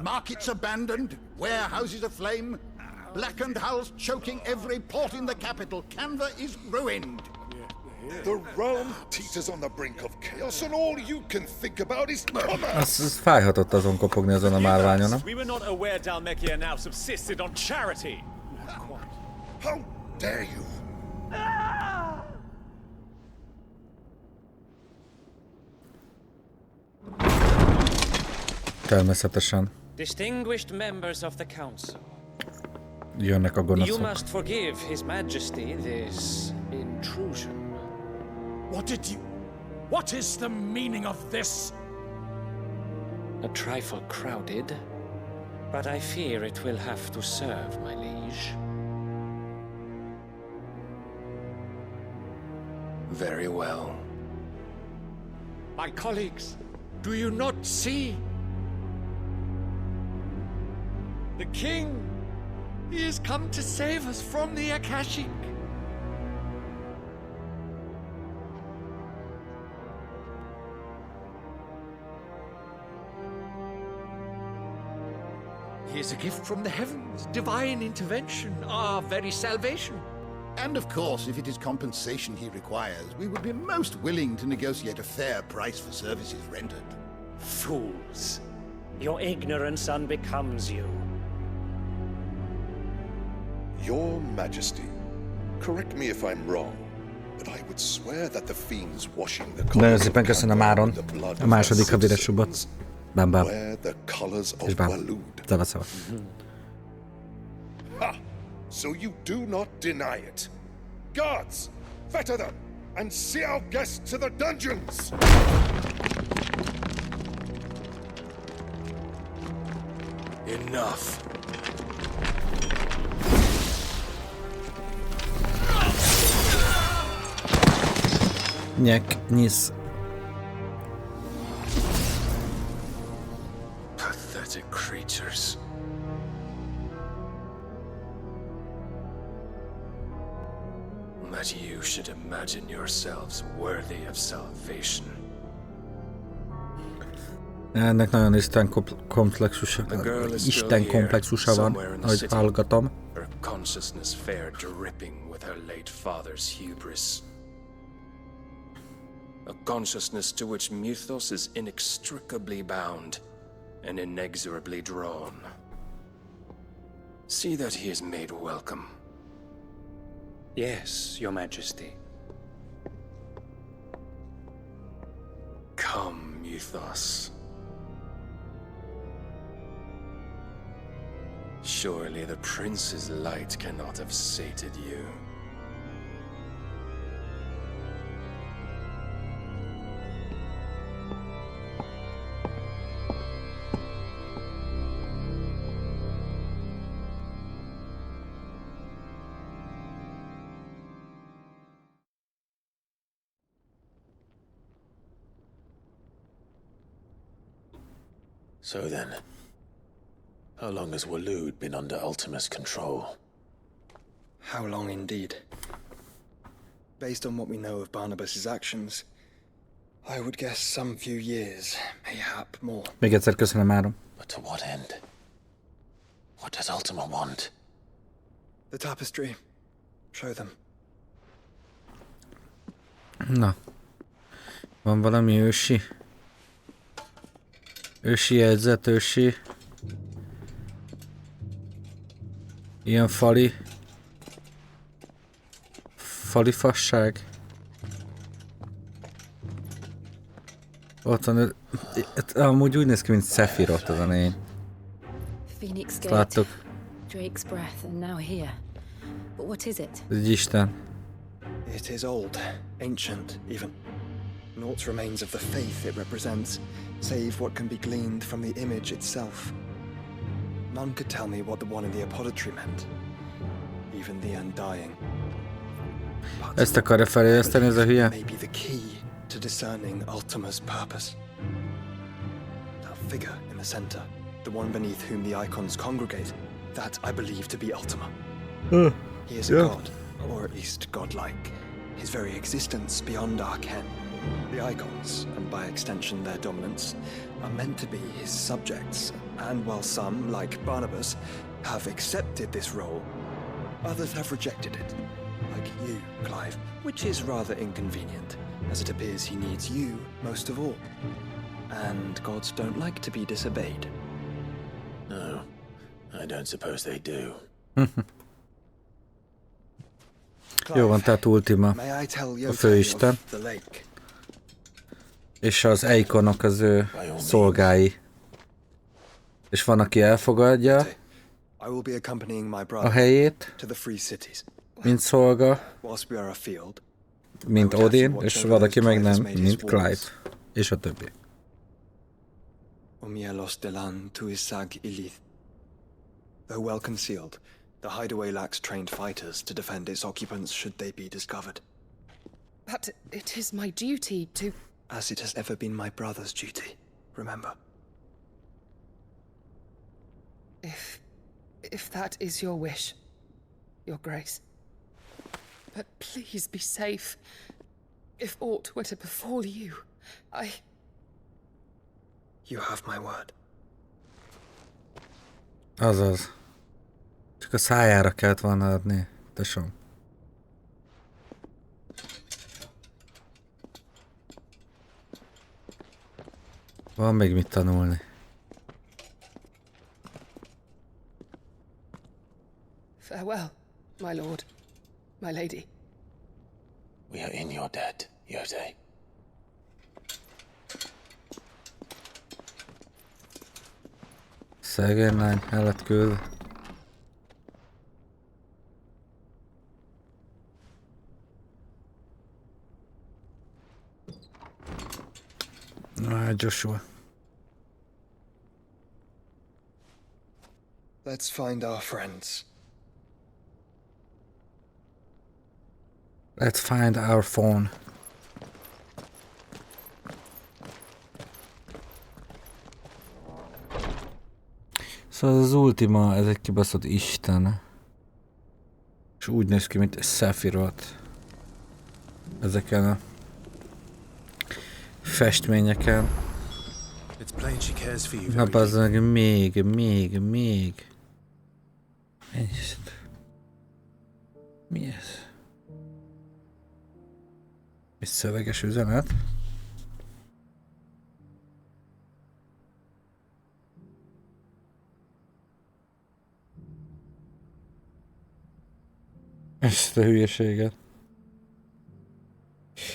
Markets abandoned, warehouses aflame, blackened hulls choking every port in the capital. Canva is ruined.
The realm teeters on the brink of chaos, and all you can think about is commerce.
Az fájhatott azon kopogni azon a márványon, nem?
We were not aware Dalmekia now subsisted on charity.
How dare you?
Természetesen.
Distinguished members of the council.
Jönnek a
You
gonoszok.
must forgive His Majesty this intrusion.
What is the meaning of this?
A trifle crowded, but I fear it will have to serve, my liege.
Very well.
My colleagues, do you not see? The king, he has come to save us from the Akashic. He is a gift from the heavens, divine intervention, our very salvation.
And of course, if it is compensation he requires, we would be most willing to negotiate a fair price for services rendered.
Fools! Your ignorance unbecomes you.
Your Majesty, correct me if I'm wrong, but I would swear that the fiends washing the
Nagyon szépen köszönöm, Áron. A második havi subot. Bám, bám.
wear the colors
És
of
bám.
Waloed.
Szava, szava.
Ha! so you do not deny it. Guards, fetter them, and see our guests to the dungeons!
Enough.
Nyek, nyisz.
Pathetic creatures. That you should imagine yourselves worthy of salvation.
Ennek nagyon Isten komplexusa van, ahogy hallgatom.
Her consciousness fair dripping with her late father's hubris. A consciousness to which Mythos is inextricably bound and inexorably drawn. See that he is made welcome.
Yes, Your Majesty.
Come, Mythos. Surely the prince's light cannot have sated you. So then, how long has Waloed been under Ultima's control?
How long indeed? Based on what we know of Barnabas's actions, I would guess some few years, mayhap more.
Még egyszer köszönöm, Áron.
But to what end? What does Ultima want?
The tapestry. Show them.
Na. Van valami ősi? Ősi jegyzet, ősi. Ilyen fali fasság. Ott van, amúgy úgy néz ki, mint Sephiroth az a lény.
Phoenix Gate.
Láttuk.
Drake's breath, and now here. But what is it?
Ez egy isten.
It is old, ancient even. Naught remains of the faith it represents, save what can be gleaned from the image itself. None could tell me what the one in the apodatory meant, even the undying.
Ezt akarja feljeszteni ez a hülye?
May be the key to discerning Ultima's purpose. That figure in the center, the one beneath whom the icons congregate, that I believe to be Ultima. He is a god, or at least godlike. His very existence beyond our ken. The icons, and by extension their dominance, are meant to be his subjects, and while some, like Barnabas, have accepted this role, others have rejected it, like you, Clive, which is rather inconvenient, as it appears he needs you most of all. And gods don't like to be disobeyed.
No, I don't suppose they do.
Jó van, tehát Ultima a főisten. És az eikonok az ő szolgái. És van, aki elfogadja a helyét, mint szolga, mint Odin, és valaki meg nem, mint Clive, és a többi.
Though well concealed, the hideaway lacks trained fighters to defend its occupants should they be discovered.
But it is my duty to...
As it has ever been my brother's duty, remember.
If that is your wish, your grace. But please be safe. If aught were to befall you,
You have my word.
Azaz. Csak a szájára kellett volna adni, tesóm. Van még mit tanulni.
Farewell, my lord, my lady.
We are in your debt, Yode.
Szegény lány, el lett küldve. Joshua.
Let's find our friends.
Let's find our phone. Szóval az Ultima, ez egy kibaszott isten. És úgy néz ki, mint egy Sephiroth. Ezeken a festményeken. Na bazzag, még. Mi ez? Egy szöveges üzenet? Ezt a hülyeséget.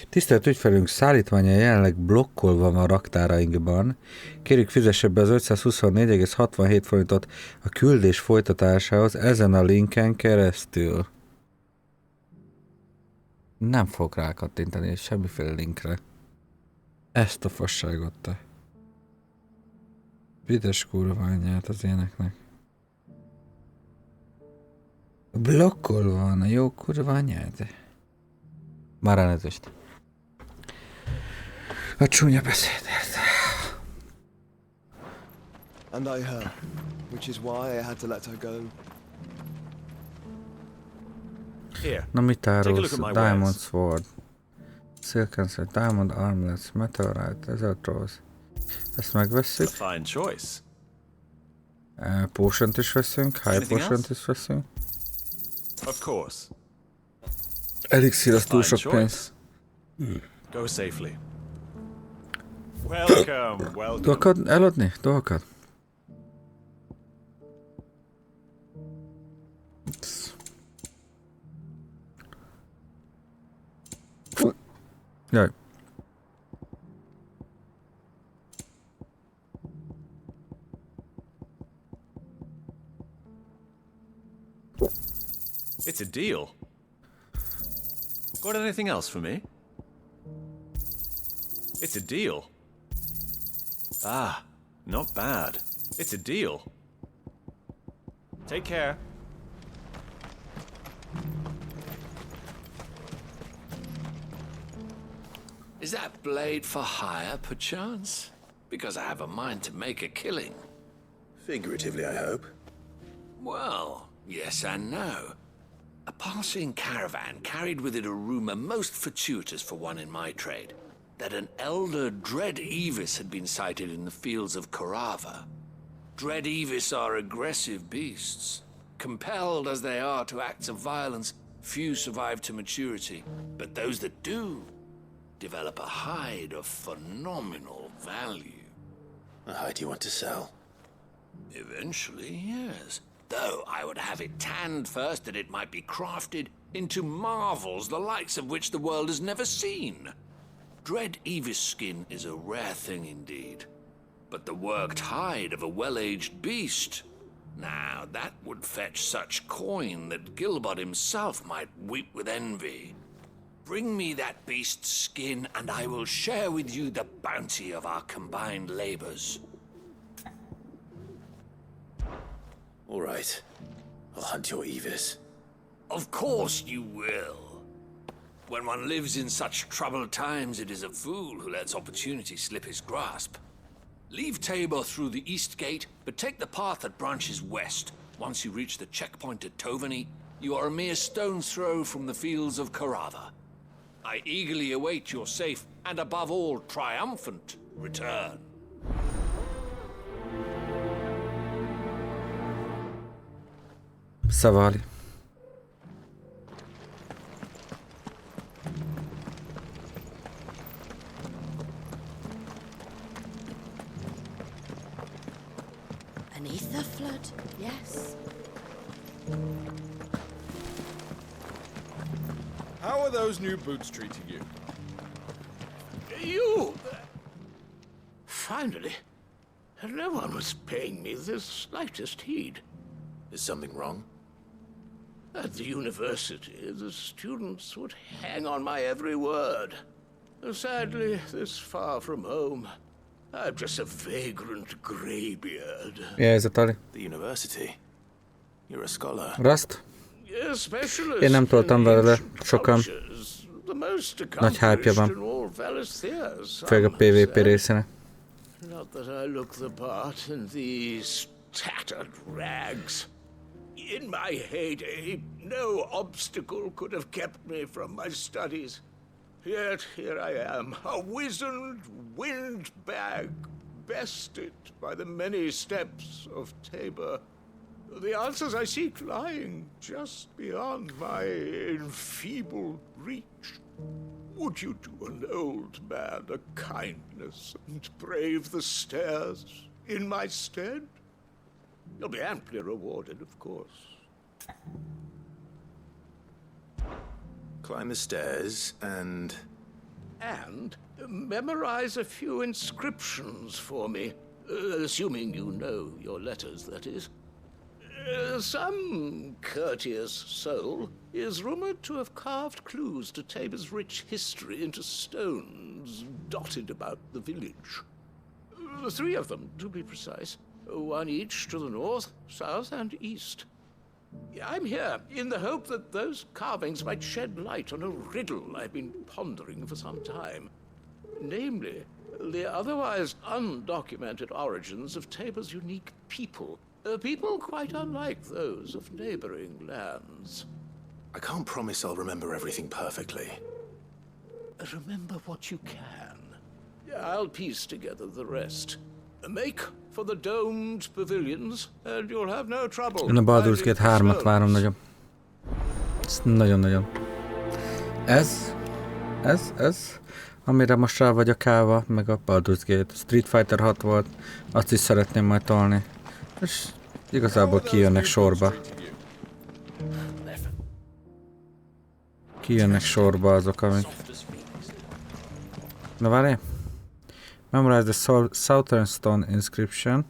Tisztelt ügyfelünk, szállítmánya jelenleg blokkolva van a raktárainkban. Kérjük, fizesse be az 524,67 forintot a küldés folytatásához ezen a linken keresztül. Nem fog rákattintani semmiféle linkre. Ezt a fasságot te. Vides kurványát az éneknek. Blokkolva van a jó kurványát. Már elnézést. A csúnya beszédet.
And I her, which is why I had to let her go.
Here.
Na mit
Take a look
árulsz?
at my
Diamond
wares.
Sword. Silken Sword, Diamond Armlets, Meteorite, Desert Rose. Ezt megvesszük.
Fine choice.
Potion-t is veszünk, High
Anything
Potion-t
else?
is veszünk.
Of course.
Elixir az túl
Fine
sok pénz.
Go safely. Welcome.
Dolgokat eladni? Dolgokat? Jaj.
It's a deal. Got anything else for me? It's a deal. Ah, not bad. It's a deal. Take care.
Is that blade for hire, perchance? Because I have a mind to make a killing.
Figuratively, I hope.
Well, yes and no. A passing caravan carried with it a rumor most fortuitous for one in my trade, that an elder Dread Evis had been sighted in the fields of Korava. Dread Evis are aggressive beasts. Compelled as they are to acts of violence, few survive to maturity, but those that do develop a hide of phenomenal value.
A hide you want to sell?
Eventually, yes. Though I would have it tanned first that it might be crafted into marvels the likes of which the world has never seen. Dread Evis skin is a rare thing indeed. But the worked hide of a well-aged beast, now that would fetch such coin that Gilbert himself might weep with envy. Bring me that beast's skin and I will share with you the bounty of our combined labors.
All right. I'll hunt your Evis.
Of course you will. When one lives in such troubled times, it is a fool who lets opportunity slip his grasp. Leave Tabor through the east gate, but take the path that branches west. Once you reach the checkpoint at Tovany, you are a mere stone's throw from the fields of Korava. I eagerly await your safe, and above all, triumphant return.
Szavali.
Beneath the flood, yes.
How are those new boots treating you?
You... Finally. No one was paying me the slightest heed.
Is something wrong?
At the university, the students would hang on my every word. Sadly, this far from home, I'm just a vagrant greybeard.
Mi a helyzet, Ali?
The university. You're a scholar.
Rust?
A specialist
Én nem toltam vele sokan.
the most
Nagy hype-ja
accomplished
van.
in all Valisthea,
Főleg a PvP részének.
Not that I look the part in these tattered rags. In my heyday, no obstacle could have kept me from my studies. Yet here I am, a wizened windbag, bested by the many steps of Tabor. The answers I seek lying just beyond my enfeebled reach. Would you do an old man a kindness and brave the stairs in my stead? You'll be amply rewarded, of course.
Climb the stairs and...
And memorize a few inscriptions for me, assuming you know your letters, that is. Some courteous soul is rumored to have carved clues to Tabor's rich history into stones dotted about the village. 3 of them, to be precise. 1 each to the north, south, and east. I'm here in the hope that those carvings might shed light on a riddle I've been pondering for some time. Namely, the otherwise undocumented origins of Tabor's unique people. People quite unlike those of neighboring lands.
I can't promise I'll remember everything perfectly.
Remember what you can. I'll piece together the rest. Make for the domed pavilions, and you'll have no trouble.
Én a Baldur's Gate 3-at várom nagyon. Ezt nagyon-nagyon. Ez, amire most rá vagyok állva, meg a Baldur's Gate. Street Fighter 6 volt, azt is szeretném majd tolni. És igazából kijönnek sorba. Kijönnek sorba azok, amik... Na várj! Memorize the Southern Stone Inscription.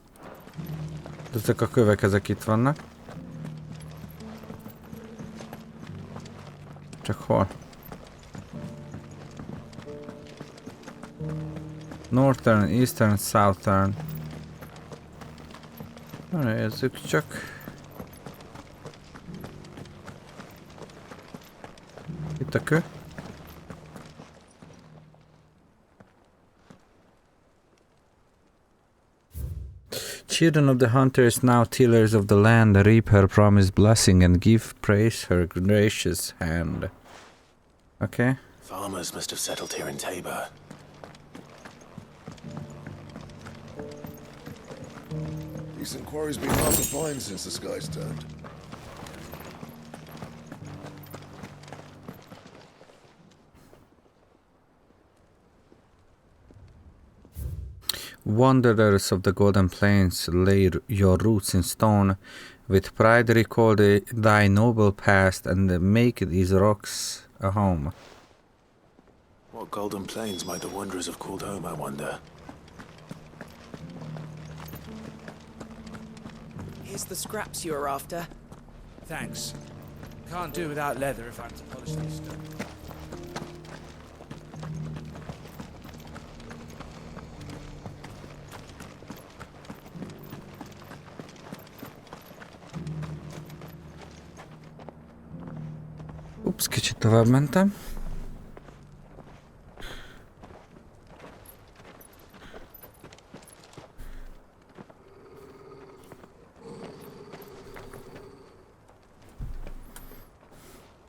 Ezek a kövek, ezek itt vannak. Csak hol? Northern, Eastern, Southern. Na nézzük csak. Itt a kő. Children of the hunters, now tillers of the land, reap her promised blessing and give praise her gracious hand. Okay.
Farmers must have settled here in Tabor.
Decent quarry's been hard to find since the skies turned.
Wanderers of the Golden Plains, lay your roots in stone. With pride recall thy noble past and make these rocks a home.
What golden plains might the wanderers have called home, I wonder?
Here's the scraps you were after.
Thanks. Can't do without leather if I'm to polish these stone.
Ups, kicsit tovább mentem.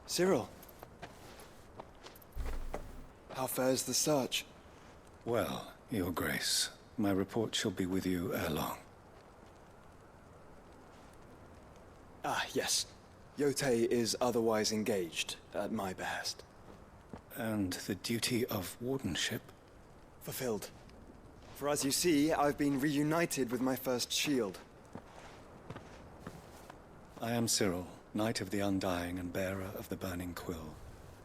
Cyril, how fares the search?
Well, Your Grace, my report shall be with you ere long.
Ah, yes. Yotei is otherwise engaged, at my behest.
And the duty of wardenship?
Fulfilled. For as you see, I've been reunited with my first shield.
I am Cyril, Knight of the Undying and bearer of the Burning Quill,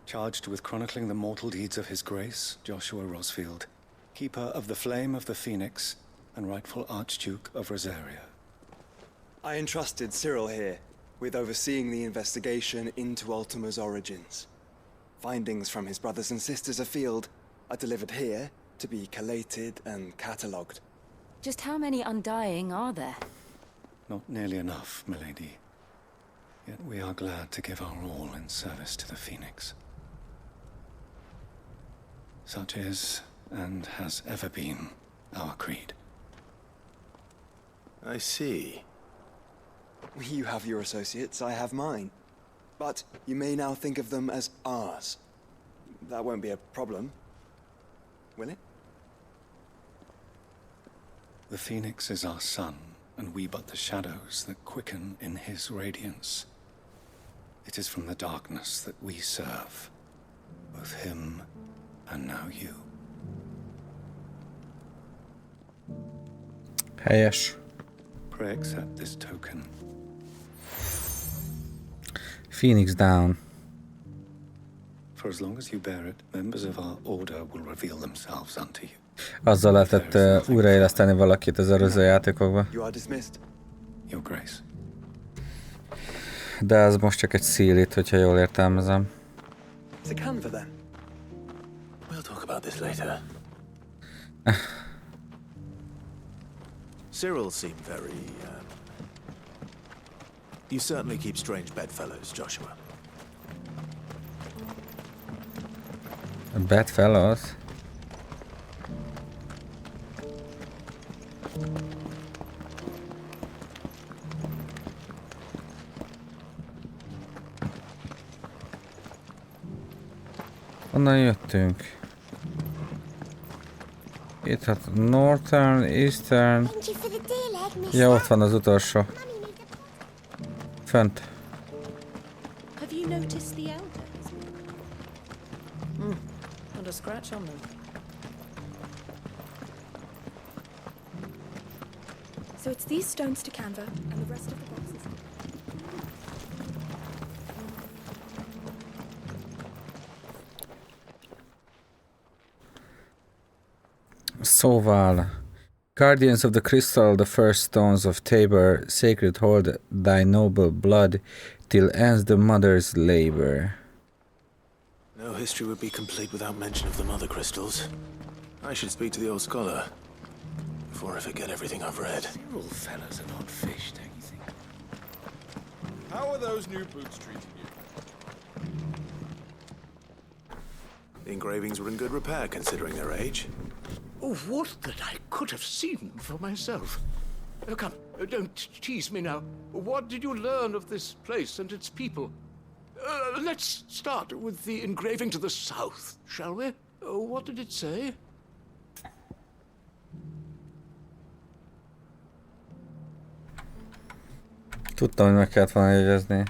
charged with chronicling the mortal deeds of His Grace, Joshua Rosfield, Keeper of the Flame of the Phoenix, and rightful Archduke of Rosaria.
I entrusted Cyril here with overseeing the investigation into Ultima's origins. Findings from his brothers and sisters afield are delivered here to be collated and catalogued.
Just how many Undying are there?
Not nearly enough, milady. Yet we are glad to give our all in service to the Phoenix. Such is, and has ever been, our creed.
I see.
You have your associates, I have mine. But you may now think of them as ours. That won't be a problem, will it?
The Phoenix is our sun, and we but the shadows that quicken in his radiance. It is from the darkness that we serve, both him and now you.
Helyes.
Pray accept this token.
Phoenix down.
For as long as you bear it, members of our order will reveal themselves unto you.
Azzal lehetett újraéleszteni valakit az előző játékokba.
You are dismissed.
Your Grace.
De ez most csak egy szílit, hogyha jól értelmezem.
It's a Canva then.
We'll talk about this later. Cyril seemed very, You certainly keep strange bedfellows, Joshua.
Bedfellows? Onnan jöttünk. Itt hát Northern, Eastern. Ja, ott van az utolsó. Fönt.
Have you noticed the elders? Not a scratch on them.
So it's these stones to Canva and the rest of the boxes.
Szóval, Guardians of the Crystal, the first stones of Tabor, sacred hold thy noble blood till ends the mother's labor.
No history would be complete without mention of the mother crystals. I should speak to the old scholar before I forget everything I've read.
You all fellas are not fish, don't you think? How are those new boots treating you?
The engravings were in good repair considering their age.
Oh, what that I could have seen for myself. Come, don't tease me now. What did you learn of this place and its people? Let's start with the engraving to the south, shall we? What did it say?
Tudtam, hogy meg kellett volna jegyezni.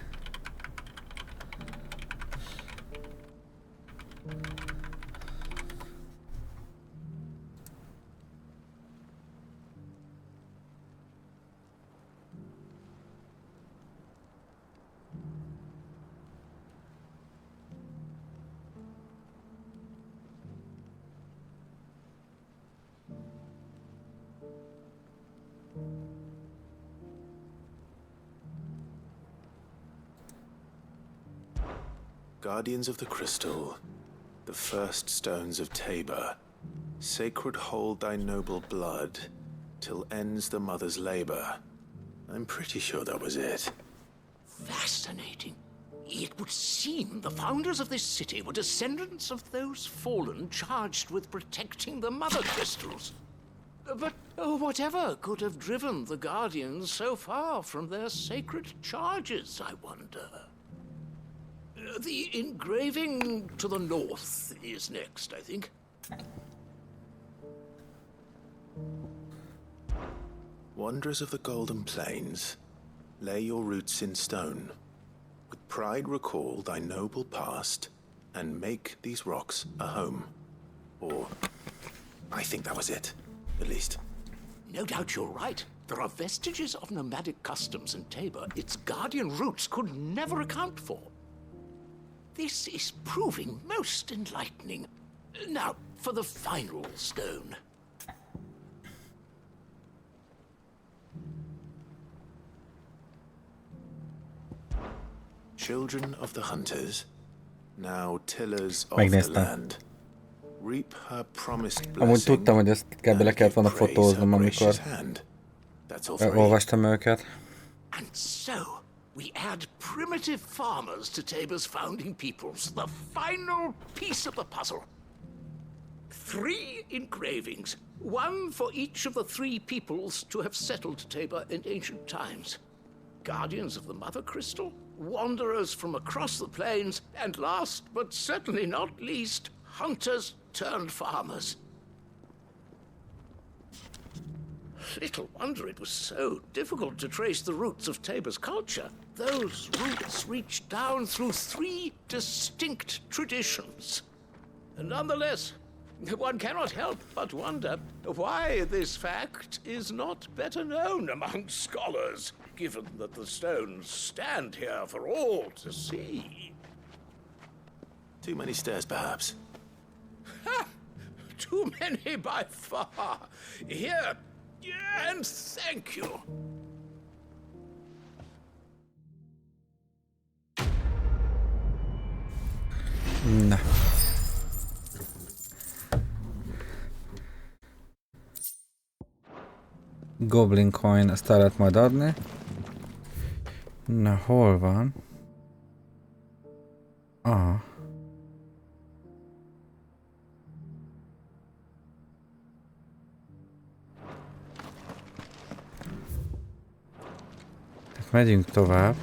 Guardians of the Crystal, the first stones of Tabor, sacred hold thy noble blood, till ends the mother's labor. I'm pretty sure that was it.
Fascinating. It would seem the founders of this city were descendants of those fallen charged with protecting the mother crystals. But whatever could have driven the Guardians so far from their sacred charges, I wonder? The engraving to the north is next, I think.
Wanderers of the Golden Plains, lay your roots in stone. With pride recall thy noble past, and make these rocks a home. Or, I think that was it, at least.
No doubt you're right. There are vestiges of nomadic customs in Tabor its guardian roots could never account for. This is proving most enlightening. Now, for the final stone.
Children of the hunters, now tillers of the land. Reap her promised
Amúgy
blessing.
tudtam, hogy ezt bele kellett volna fotóznom, amikor olvastam őket.
And so, we add primitive farmers to Tabor's founding peoples, the final piece of the puzzle. 3 engravings, 1 for each of the 3 peoples to have settled Tabor in ancient times. Guardians of the Mother Crystal, wanderers from across the plains, and last but certainly not least, hunters turned farmers. Little wonder it was so difficult to trace the roots of Tabor's culture. Those roots reach down through 3 distinct traditions. And nonetheless, one cannot help but wonder why this fact is not better known among scholars, given that the stones stand here for all to see.
Too many stairs, perhaps.
Ha! Too many by far. Here, and thank you.
Na. Goblin coin, ezt el lehet majd adni. Na, hol van? Aha. Tehát megyünk tovább.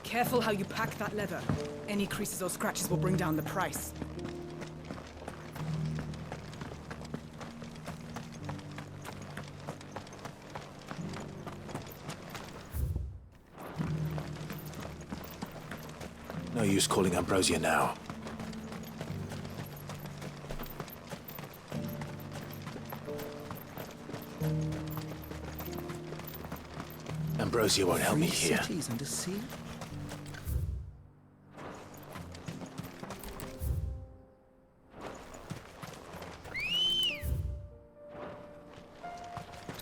Careful how you pack that leather. Any creases or scratches will bring down the price.
No use calling Ambrosia now. Ambrosia won't help me here.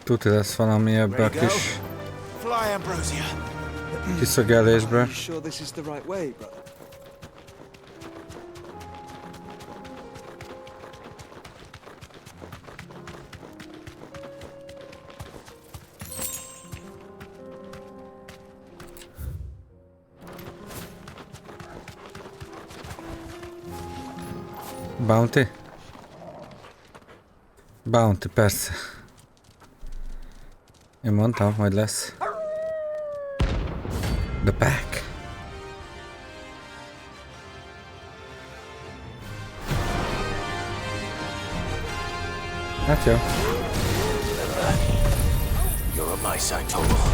Tudja, lesz valami ebbe a kis kiszögelésbe. Bounty? Bounty, persze. Én mondtam, hogy lesz. The pack. Hát jó.
You're on my side, Total.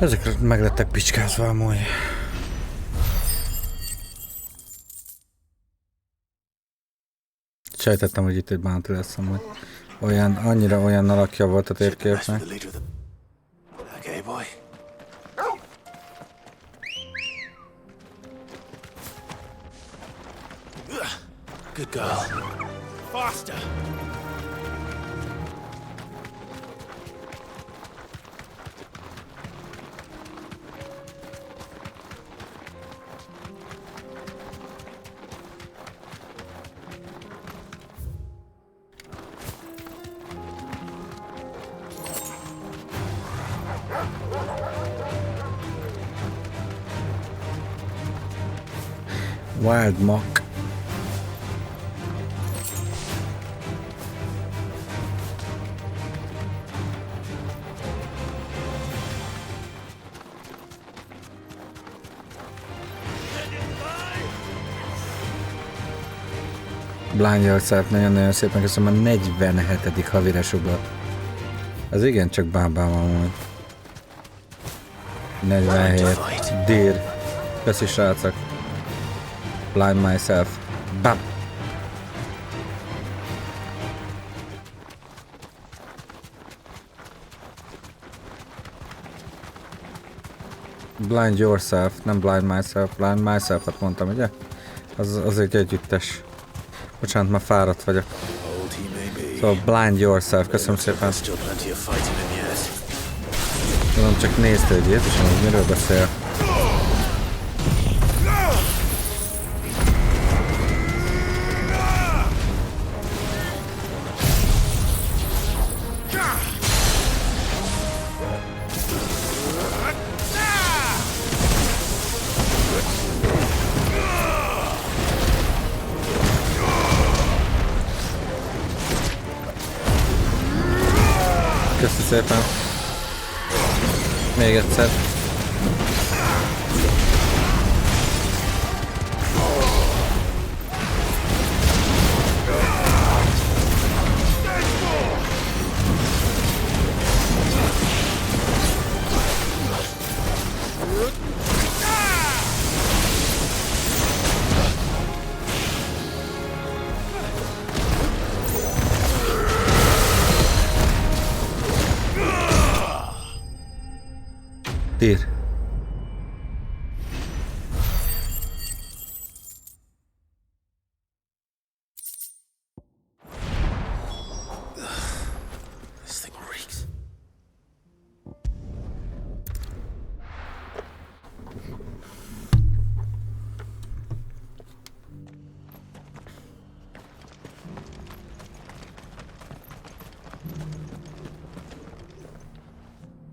Ezek meg lettek picskázva amúgy. Sejtettem, hogy itt egy bounty lesz amúgy. Olyan, annyira olyan alakja volt a térképnek.
Okay, boy. Good girl. Faster.
Wild Mock. Blind Yourself, nagyon-nagyon szépen köszönöm a 47. haviresokat. Az igen csak bám-bám amúgy. 47. Dear. Köszi srácok. Blind Myself. Bam! Blind Yourself, nem Blind Myself. Blind Myself-et mondtam, ugye? Az egy együttes. Bocsánat, már fáradt vagyok. Szóval Blind Yourself, köszönöm szépen. Tudom, csak nézte, hogy Jézusom, hogy miről beszél. Köszi szépen. Még egyszer. Tír.
This thing reeks.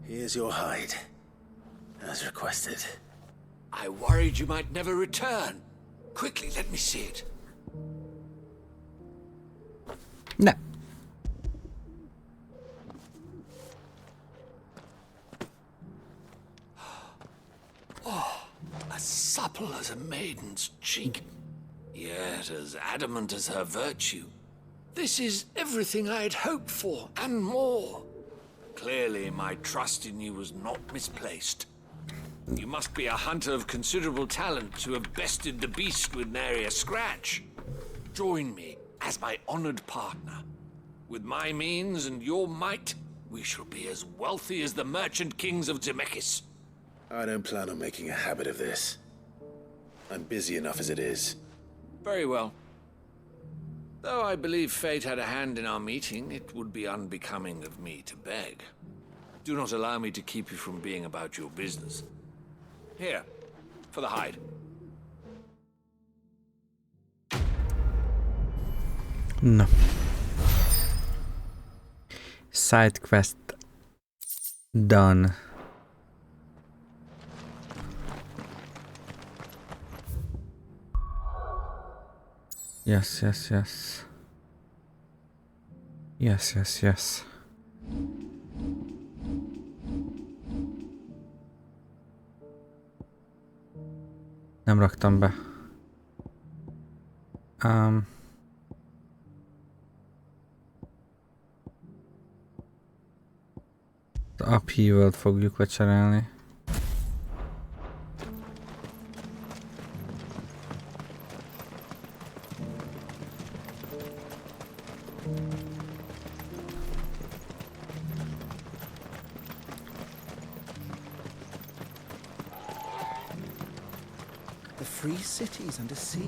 Here's your hide. As requested.
I worried you might never return. Quickly, let me see it.
No.
Oh, as supple as a maiden's cheek, yet as adamant as her virtue. This is everything I had hoped for, and more. Clearly, my trust in you was not misplaced. You must be a hunter of considerable talent to have bested the beast with nary a scratch. Join me as my honored partner. With my means and your might, we shall be as wealthy as the merchant kings of Zemeckis.
I don't plan on making a habit of this. I'm busy enough as it is.
Very well. Though I believe fate had a hand in our meeting, it would be unbecoming of me to beg. Do not allow me to keep you from being about your business. Here, for the hide.
No. Side quest done. Yes, yes, yes. Yes, yes, yes. Nem raktam be. Az upheaval-t fogjuk lecserélni.
The free city's under siege.